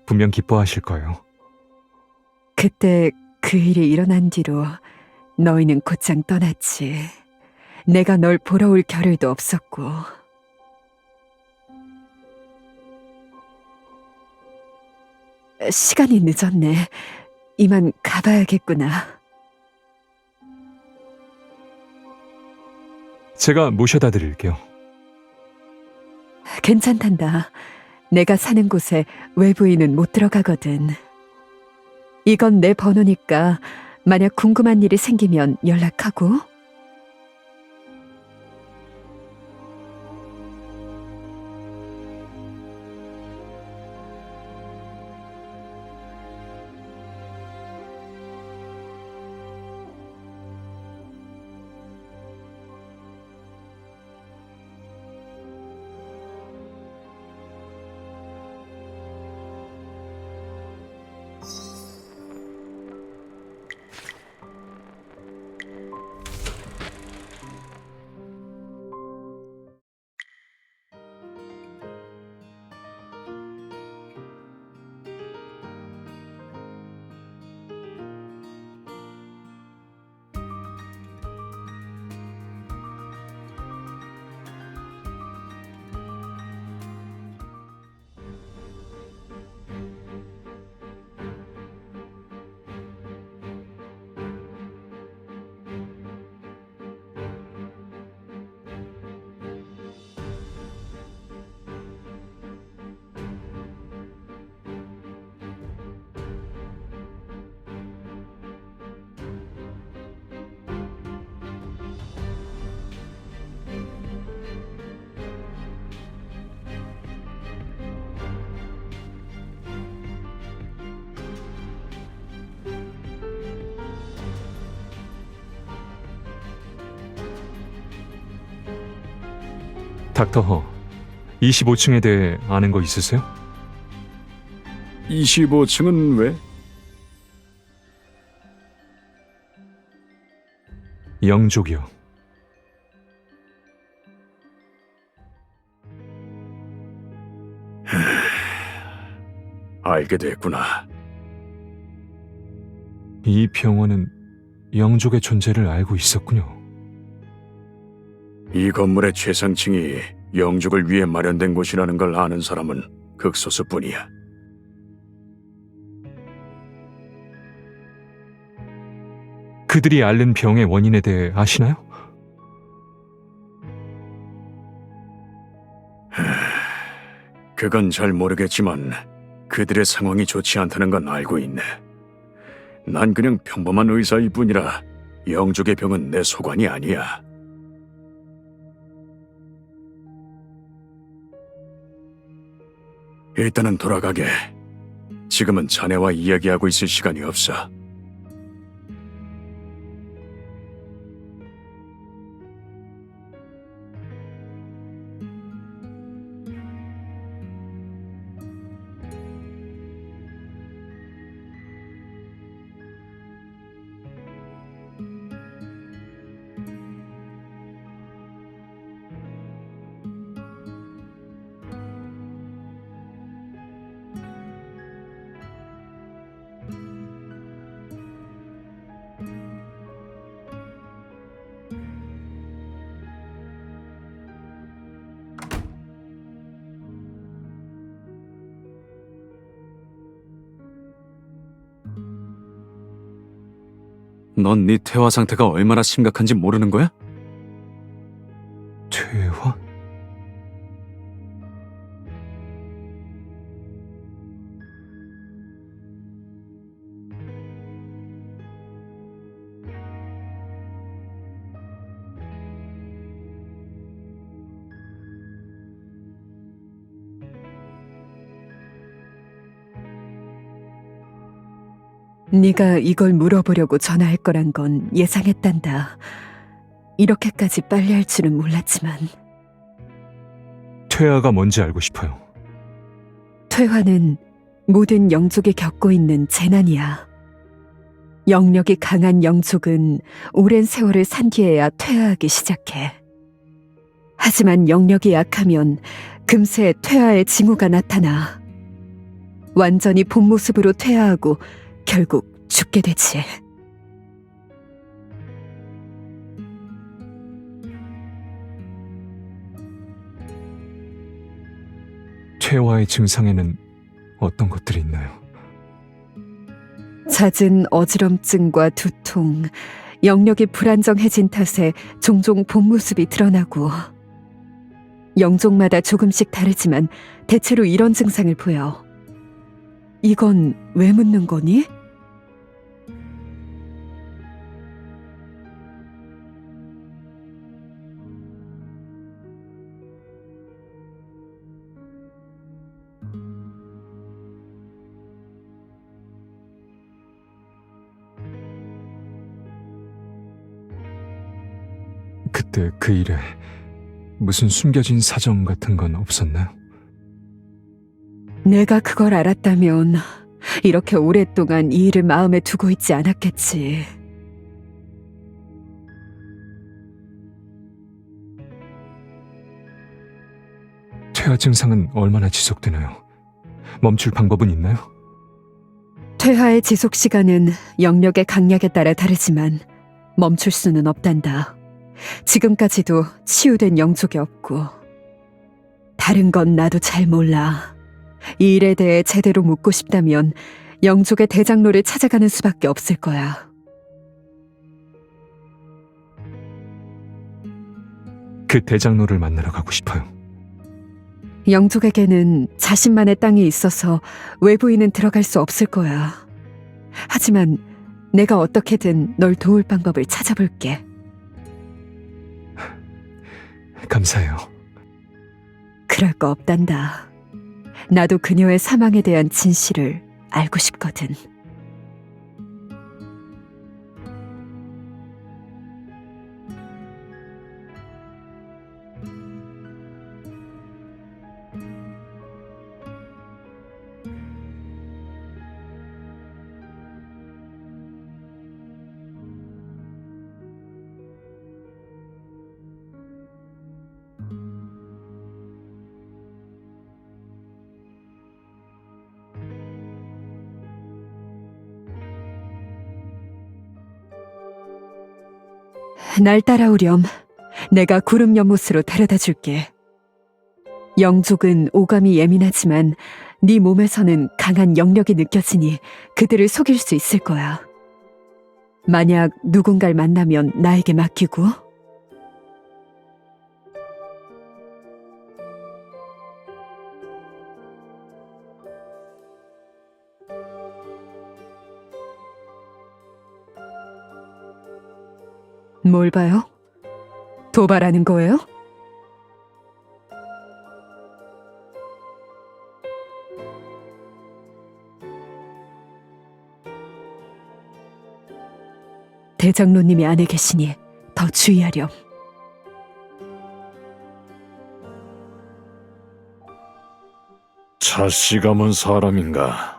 분명 기뻐하실 거예요. 그때 그 일이 일어난 뒤로 너희는 곧장 떠났지. 내가 널 보러 올 겨를도 없었고. 시간이 늦었네. 이만 가봐야겠구나. 제가 모셔다 드릴게요. 괜찮단다. 내가 사는 곳에 외부인은 못 들어가거든. 이건 내 번호니까 만약 궁금한 일이 생기면 연락하고. 닥터 허, 25층에 대해 아는 거 있으세요? 25층은 왜? 영족이요. 알게 됐구나. 이 병원은 영족의 존재를 알고 있었군요. 이 건물의 최상층이 영족을 위해 마련된 곳이라는 걸 아는 사람은 극소수뿐이야. 그들이 앓는 병의 원인에 대해 아시나요? 그건 잘 모르겠지만 그들의 상황이 좋지 않다는 건 알고 있네. 난 그냥 평범한 의사일 뿐이라 영족의 병은 내 소관이 아니야. 일단은 돌아가게. 지금은 자네와 이야기하고 있을 시간이 없어. 넌 네 퇴화 상태가 얼마나 심각한지 모르는 거야? 퇴화? 네가 이걸 물어보려고 전화할 거란 건 예상했단다. 이렇게까지 빨리 할 줄은 몰랐지만. 퇴화가 뭔지 알고 싶어요. 퇴화는 모든 영족이 겪고 있는 재난이야. 영력이 강한 영족은 오랜 세월을 산 뒤에야 퇴화하기 시작해. 하지만 영력이 약하면 금세 퇴화의 징후가 나타나. 완전히 본 모습으로 퇴화하고 결국 죽게 되지. 퇴화의 증상에는 어떤 것들이 있나요? 잦은 어지럼증과 두통, 영력이 불안정해진 탓에 종종 본 모습이 드러나고, 영족마다 조금씩 다르지만 대체로 이런 증상을 보여. 이건 왜 묻는 거니? 그때 그 일에 무슨 숨겨진 사정 같은 건 없었나요? 내가 그걸 알았다면 이렇게 오랫동안 이 일을 마음에 두고 있지 않았겠지. 퇴화 증상은 얼마나 지속되나요? 멈출 방법은 있나요? 퇴화의 지속 시간은 영력의 강약에 따라 다르지만 멈출 수는 없단다. 지금까지도 치유된 영족이 없고. 다른 건 나도 잘 몰라. 이 일에 대해 제대로 묻고 싶다면 영족의 대장로를 찾아가는 수밖에 없을 거야. 그 대장로를 만나러 가고 싶어요. 영족에게는 자신만의 땅이 있어서 외부인은 들어갈 수 없을 거야. 하지만 내가 어떻게든 널 도울 방법을 찾아볼게. 감사해요. 그럴 거 없단다. 나도 그녀의 사망에 대한 진실을 알고 싶거든. 날 따라오렴. 내가 구름 연못으로 데려다 줄게. 영족은 오감이 예민하지만 네 몸에서는 강한 영력이 느껴지니 그들을 속일 수 있을 거야. 만약 누군가를 만나면 나에게 맡기고. 뭘 봐요? 도발하는 거예요? 대장로님이 안에 계시니 더 주의하렴. 차씨 가문 사람인가?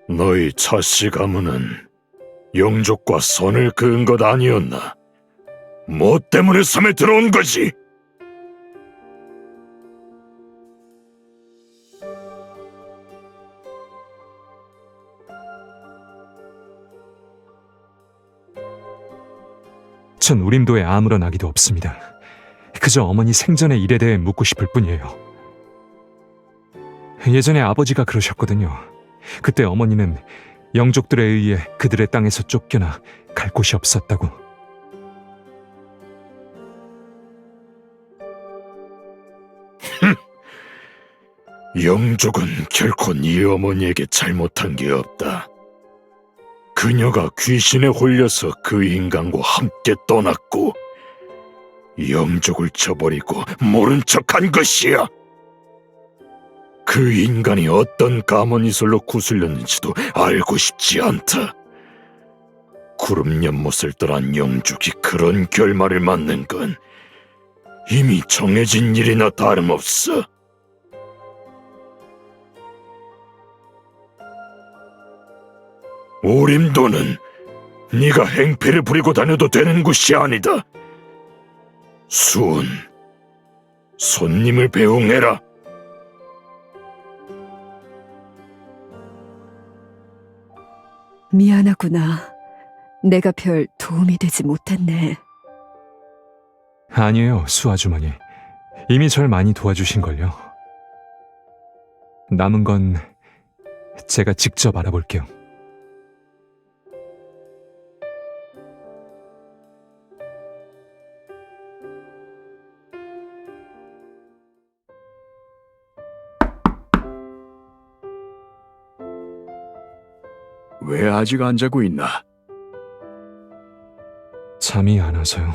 너희 차씨 가문은 영족과 선을 그은 것 아니었나? 뭐 때문에 섬에 들어온 거지? 전 우림도에 아무런 악의도 없습니다. 그저 어머니 생전의 일에 대해 묻고 싶을 뿐이에요. 예전에 아버지가 그러셨거든요. 그때 어머니는 영족들에 의해 그들의 땅에서 쫓겨나 갈 곳이 없었다고. 영족은 결코 네 어머니에게 잘못한 게 없다. 그녀가 귀신에 홀려서 그 인간과 함께 떠났고 영족을 저버리고 모른 척한 것이야. 그 인간이 어떤 가문이설로 구슬렸는지도 알고 싶지 않다. 구름 연못을 떠난 영족이 그런 결말을 맞는 건 이미 정해진 일이나 다름없어. 오림도는 네가 행패를 부리고 다녀도 되는 곳이 아니다. 수은, 손님을 배웅해라. 미안하구나. 내가 별 도움이 되지 못했네. 아니에요, 수아주머니. 이미 절 많이 도와주신걸요. 남은 건 제가 직접 알아볼게요. 왜 아직 안 자고 있나? 잠이 안 와서요.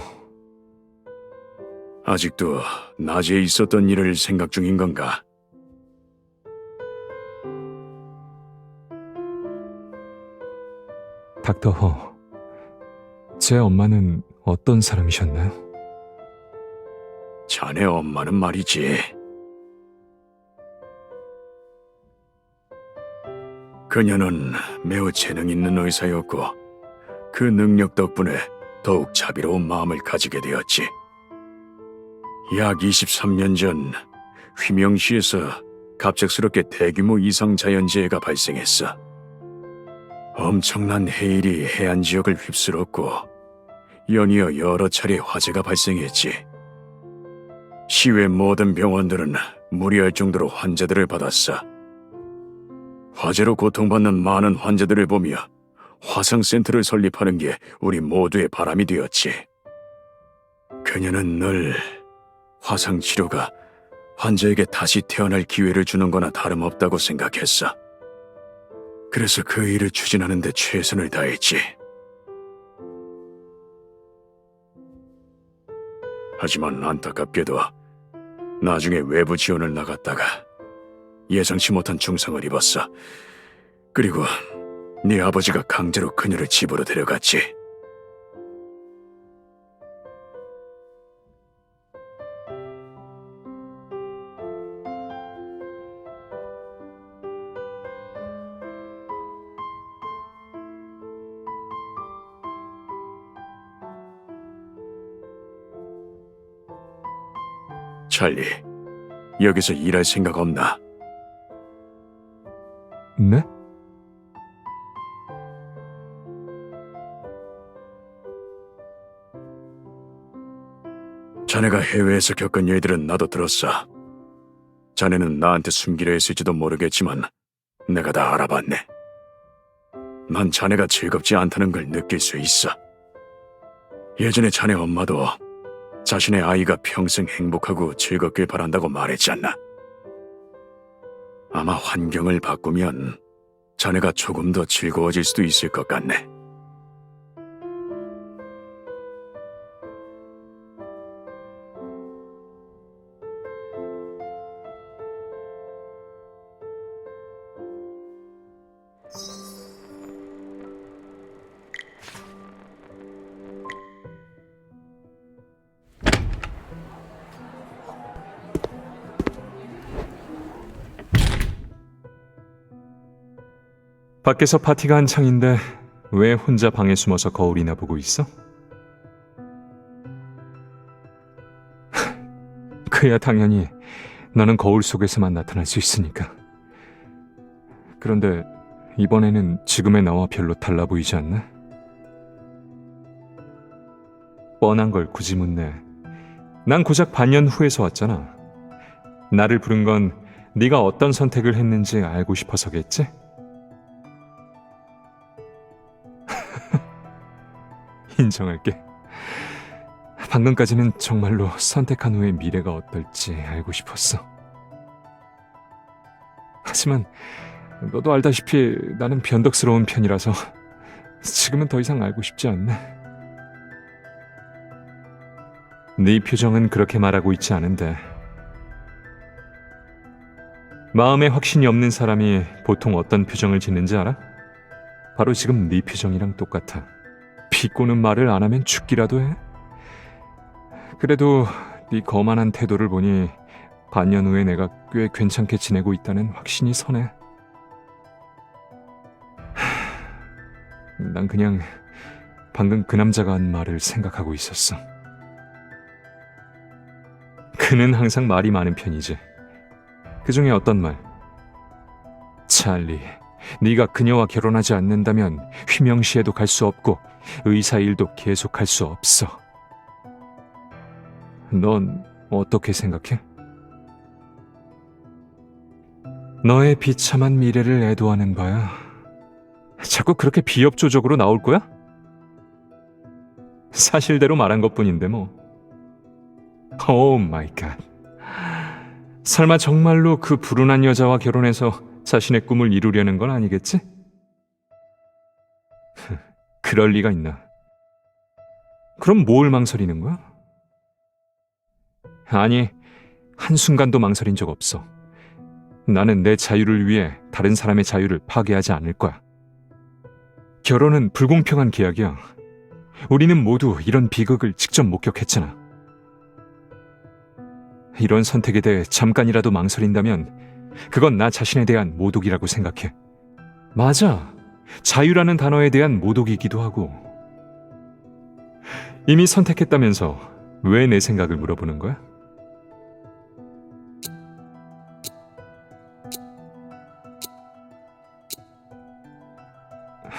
아직도 낮에 있었던 일을 생각 중인 건가? 닥터 허, 제 엄마는 어떤 사람이셨나요? 자네 엄마는 말이지. 그녀는 매우 재능 있는 의사였고 그 능력 덕분에 더욱 자비로운 마음을 가지게 되었지. 약 23년 전 휘명시에서 갑작스럽게 대규모 이상자연재해가 발생했어. 엄청난 해일이 해안 지역을 휩쓸었고 연이어 여러 차례 화재가 발생했지. 시외 모든 병원들은 무리할 정도로 환자들을 받았어. 화재로 고통받는 많은 환자들을 보며 화상센터를 설립하는 게 우리 모두의 바람이 되었지. 그녀는 늘 화상치료가 환자에게 다시 태어날 기회를 주는 거나 다름없다고 생각했어. 그래서 그 일을 추진하는 데 최선을 다했지. 하지만 안타깝게도 나중에 외부 지원을 나갔다가 예상치 못한 중상을 입었어. 그리고 네 아버지가 강제로 그녀를 집으로 데려갔지. 찰리, 여기서 일할 생각 없나? 네? 자네가 해외에서 겪은 일들은 나도 들었어. 자네는 나한테 숨기려 했을지도 모르겠지만 내가 다 알아봤네. 난 자네가 즐겁지 않다는 걸 느낄 수 있어. 예전에 자네 엄마도 자신의 아이가 평생 행복하고 즐겁길 바란다고 말했지 않나? 아마 환경을 바꾸면 자네가 조금 더 즐거워질 수도 있을 것 같네. 밖에서 파티가 한창인데 왜 혼자 방에 숨어서 거울이나 보고 있어? 그야 당연히 너는 거울 속에서만 나타날 수 있으니까. 그런데 이번에는 지금의 나와 별로 달라 보이지 않나? 뻔한 걸 굳이 묻네. 난 고작 반년 후에서 왔잖아. 나를 부른 건 네가 어떤 선택을 했는지 알고 싶어서겠지? 인정할게. 방금까지는 정말로 선택한 후의 미래가 어떨지 알고 싶었어. 하지만 너도 알다시피 나는 변덕스러운 편이라서 지금은 더 이상 알고 싶지 않네. 네 표정은 그렇게 말하고 있지 않은데 마음에 확신이 없는 사람이 보통 어떤 표정을 짓는지 알아? 바로 지금 네 표정이랑 똑같아. 비꼬는 말을 안 하면 죽기라도 해? 그래도 네 거만한 태도를 보니 반년 후에 내가 꽤 괜찮게 지내고 있다는 확신이 서네. 난 그냥 방금 그 남자가 한 말을 생각하고 있었어. 그는 항상 말이 많은 편이지. 그 중에 어떤 말? 찰리, 네가 그녀와 결혼하지 않는다면 휘명시에도 갈 수 없고 의사 일도 계속할 수 없어. 넌 어떻게 생각해? 너의 비참한 미래를 애도하는 바야. 자꾸 그렇게 비협조적으로 나올 거야? 사실대로 말한 것뿐인데 뭐. 오 마이 갓. 설마 정말로 그 불운한 여자와 결혼해서 자신의 꿈을 이루려는 건 아니겠지? 그럴 리가 있나? 그럼 뭘 망설이는 거야? 아니, 한순간도 망설인 적 없어. 나는 내 자유를 위해 다른 사람의 자유를 파괴하지 않을 거야. 결혼은 불공평한 계약이야. 우리는 모두 이런 비극을 직접 목격했잖아. 이런 선택에 대해 잠깐이라도 망설인다면 그건 나 자신에 대한 모독이라고 생각해. 맞아. 자유라는 단어에 대한 모독이기도 하고. 이미 선택했다면서 왜 내 생각을 물어보는 거야?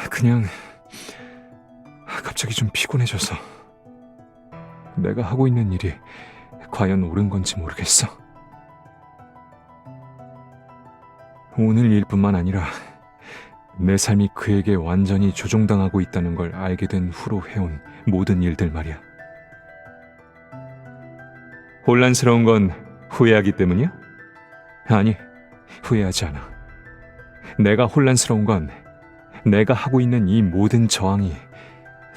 그냥 갑자기 좀 피곤해져서. 내가 하고 있는 일이 과연 옳은 건지 모르겠어. 오늘 일뿐만 아니라 내 삶이 그에게 완전히 조종당하고 있다는 걸 알게 된 후로 해온 모든 일들 말이야. 혼란스러운 건 후회하기 때문이야? 아니, 후회하지 않아. 내가 혼란스러운 건 내가 하고 있는 이 모든 저항이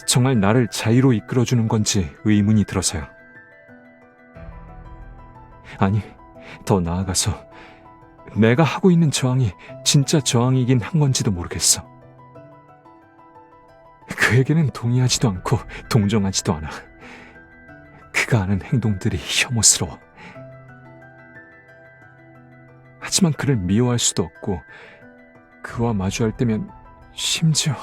정말 나를 자유로 이끌어주는 건지 의문이 들어서요. 아니, 더 나아가서 내가 하고 있는 저항이 진짜 저항이긴 한 건지도 모르겠어. 그에게는 동의하지도 않고 동정하지도 않아. 그가 하는 행동들이 혐오스러워. 하지만 그를 미워할 수도 없고 그와 마주할 때면 심지어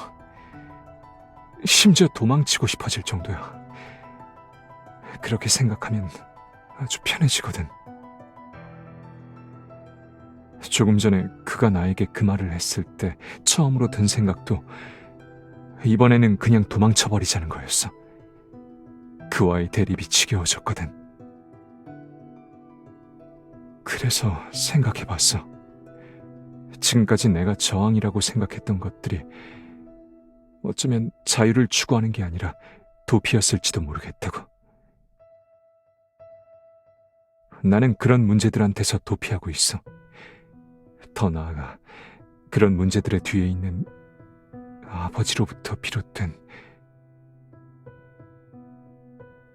도망치고 싶어질 정도야. 그렇게 생각하면 아주 편해지거든. 조금 전에 그가 나에게 그 말을 했을 때 처음으로 든 생각도 이번에는 그냥 도망쳐버리자는 거였어. 그와의 대립이 지겨워졌거든. 그래서 생각해봤어. 지금까지 내가 저항이라고 생각했던 것들이 어쩌면 자유를 추구하는 게 아니라 도피였을지도 모르겠다고. 나는 그런 문제들한테서 도피하고 있어. 더 나아가 그런 문제들의 뒤에 있는 아버지로부터 비롯된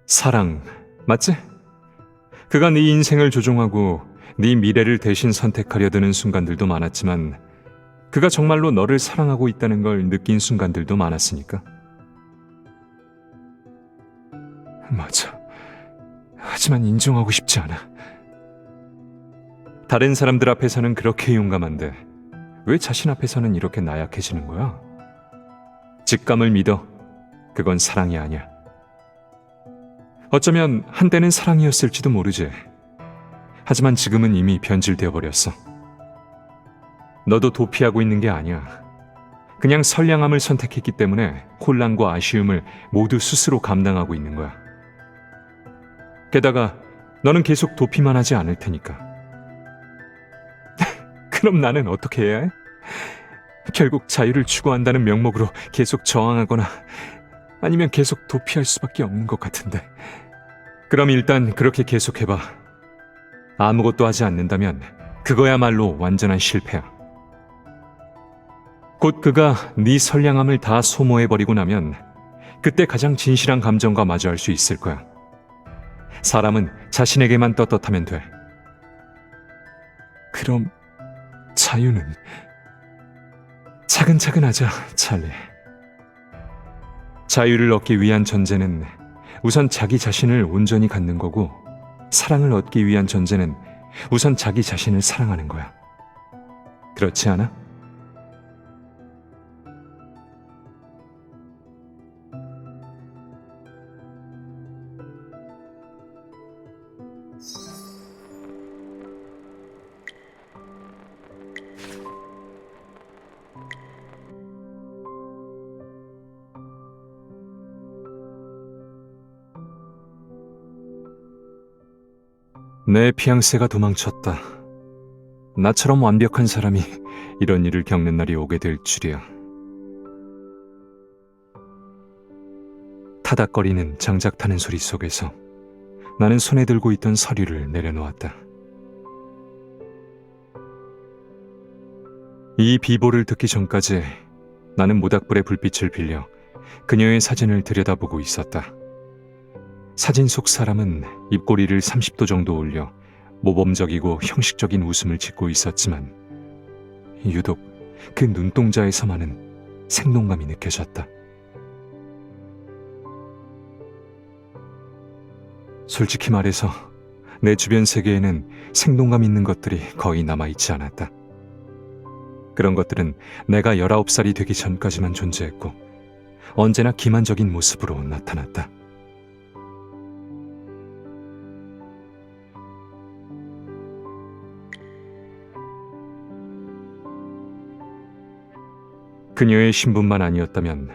사랑, 맞지? 그가 네 인생을 조종하고 네 미래를 대신 선택하려 드는 순간들도 많았지만 그가 정말로 너를 사랑하고 있다는 걸 느낀 순간들도 많았으니까. 맞아. 하지만 인정하고 싶지 않아. 다른 사람들 앞에서는 그렇게 용감한데 왜 자신 앞에서는 이렇게 나약해지는 거야? 직감을 믿어. 그건 사랑이 아니야. 어쩌면 한때는 사랑이었을지도 모르지. 하지만 지금은 이미 변질되어 버렸어. 너도 도피하고 있는 게 아니야. 그냥 선량함을 선택했기 때문에 혼란과 아쉬움을 모두 스스로 감당하고 있는 거야. 게다가 너는 계속 도피만 하지 않을 테니까. 그럼 나는 어떻게 해야 해? 결국 자유를 추구한다는 명목으로 계속 저항하거나 아니면 계속 도피할 수밖에 없는 것 같은데. 그럼 일단 그렇게 계속해봐. 아무것도 하지 않는다면 그거야말로 완전한 실패야. 곧 그가 네 선량함을 다 소모해버리고 나면 그때 가장 진실한 감정과 마주할 수 있을 거야. 사람은 자신에게만 떳떳하면 돼. 그럼 자유는? 차근차근 하자, 찰리. 자유를 얻기 위한 전제는 우선 자기 자신을 온전히 갖는 거고, 사랑을 얻기 위한 전제는 우선 자기 자신을 사랑하는 거야. 그렇지 않아? 내 피앙세가 도망쳤다. 나처럼 완벽한 사람이 이런 일을 겪는 날이 오게 될 줄이야. 타닥거리는 장작 타는 소리 속에서 나는 손에 들고 있던 서류를 내려놓았다. 이 비보를 듣기 전까지 나는 모닥불의 불빛을 빌려 그녀의 사진을 들여다보고 있었다. 사진 속 사람은 입꼬리를 30도 정도 올려 모범적이고 형식적인 웃음을 짓고 있었지만 유독 그 눈동자에서만은 생동감이 느껴졌다. 솔직히 말해서 내 주변 세계에는 생동감 있는 것들이 거의 남아있지 않았다. 그런 것들은 내가 19살이 되기 전까지만 존재했고 언제나 기만적인 모습으로 나타났다. 그녀의 신분만 아니었다면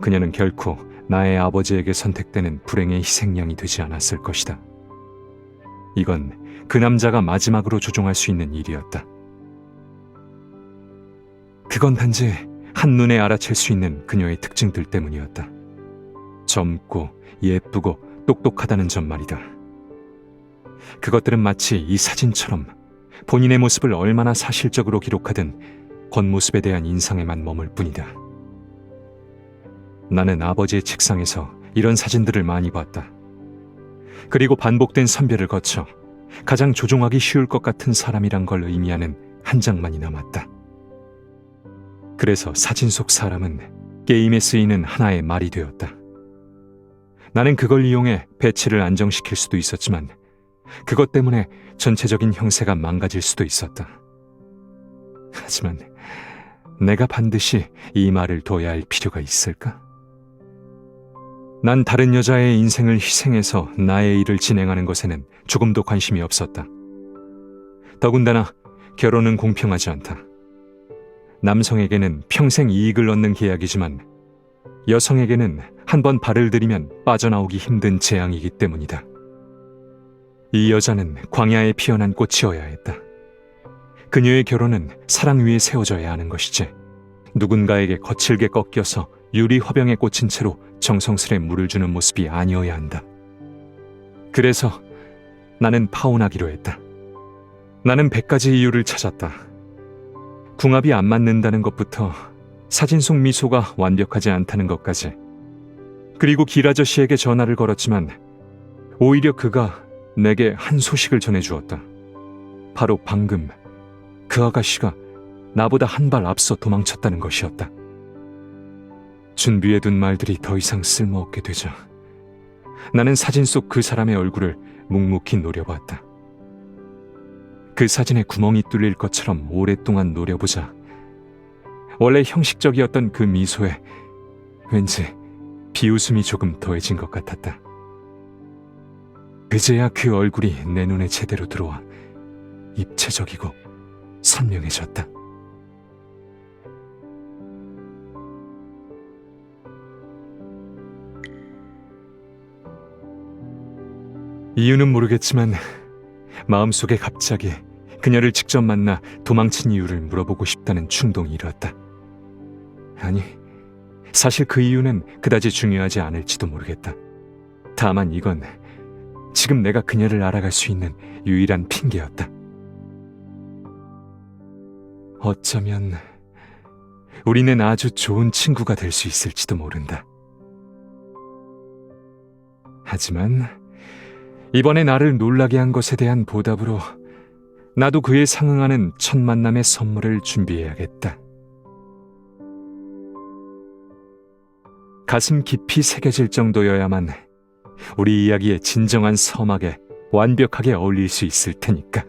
그녀는 결코 나의 아버지에게 선택되는 불행의 희생양이 되지 않았을 것이다. 이건 그 남자가 마지막으로 조종할 수 있는 일이었다. 그건 단지 한눈에 알아챌 수 있는 그녀의 특징들 때문이었다. 젊고 예쁘고 똑똑하다는 점 말이다. 그것들은 마치 이 사진처럼 본인의 모습을 얼마나 사실적으로 기록하든 겉모습에 대한 인상에만 머물 뿐이다. 나는 아버지의 책상에서 이런 사진들을 많이 봤다. 그리고 반복된 선별을 거쳐 가장 조종하기 쉬울 것 같은 사람이란 걸 의미하는 한 장만이 남았다. 그래서 사진 속 사람은 게임에 쓰이는 하나의 말이 되었다. 나는 그걸 이용해 배치를 안정시킬 수도 있었지만 그것 때문에 전체적인 형세가 망가질 수도 있었다. 하지만 내가 반드시 이 말을 둬야 할 필요가 있을까? 난 다른 여자의 인생을 희생해서 나의 일을 진행하는 것에는 조금도 관심이 없었다. 더군다나 결혼은 공평하지 않다. 남성에게는 평생 이익을 얻는 계약이지만 여성에게는 한 번 발을 들이면 빠져나오기 힘든 재앙이기 때문이다. 이 여자는 광야에 피어난 꽃이어야 했다. 그녀의 결혼은 사랑 위에 세워져야 하는 것이지, 누군가에게 거칠게 꺾여서 유리 화병에 꽂힌 채로 정성스레 물을 주는 모습이 아니어야 한다. 그래서 나는 파혼하기로 했다. 나는 100가지 이유를 찾았다. 궁합이 안 맞는다는 것부터 사진 속 미소가 완벽하지 않다는 것까지. 그리고 길 아저씨에게 전화를 걸었지만 오히려 그가 내게 한 소식을 전해주었다. 바로 방금 그 아가씨가 나보다 한 발 앞서 도망쳤다는 것이었다. 준비해둔 말들이 더 이상 쓸모없게 되자 나는 사진 속 그 사람의 얼굴을 묵묵히 노려봤다. 그 사진에 구멍이 뚫릴 것처럼 오랫동안 노려보자 원래 형식적이었던 그 미소에 왠지 비웃음이 조금 더해진 것 같았다. 그제야 그 얼굴이 내 눈에 제대로 들어와 입체적이고 선명해졌다. 이유는 모르겠지만 마음속에 갑자기 그녀를 직접 만나 도망친 이유를 물어보고 싶다는 충동이 일었다. 아니, 사실 그 이유는 그다지 중요하지 않을지도 모르겠다. 다만 이건 지금 내가 그녀를 알아갈 수 있는 유일한 핑계였다. 어쩌면 우리는 아주 좋은 친구가 될 수 있을지도 모른다. 하지만 이번에 나를 놀라게 한 것에 대한 보답으로 나도 그에 상응하는 첫 만남의 선물을 준비해야겠다. 가슴 깊이 새겨질 정도여야만 우리 이야기의 진정한 서막에 완벽하게 어울릴 수 있을 테니까.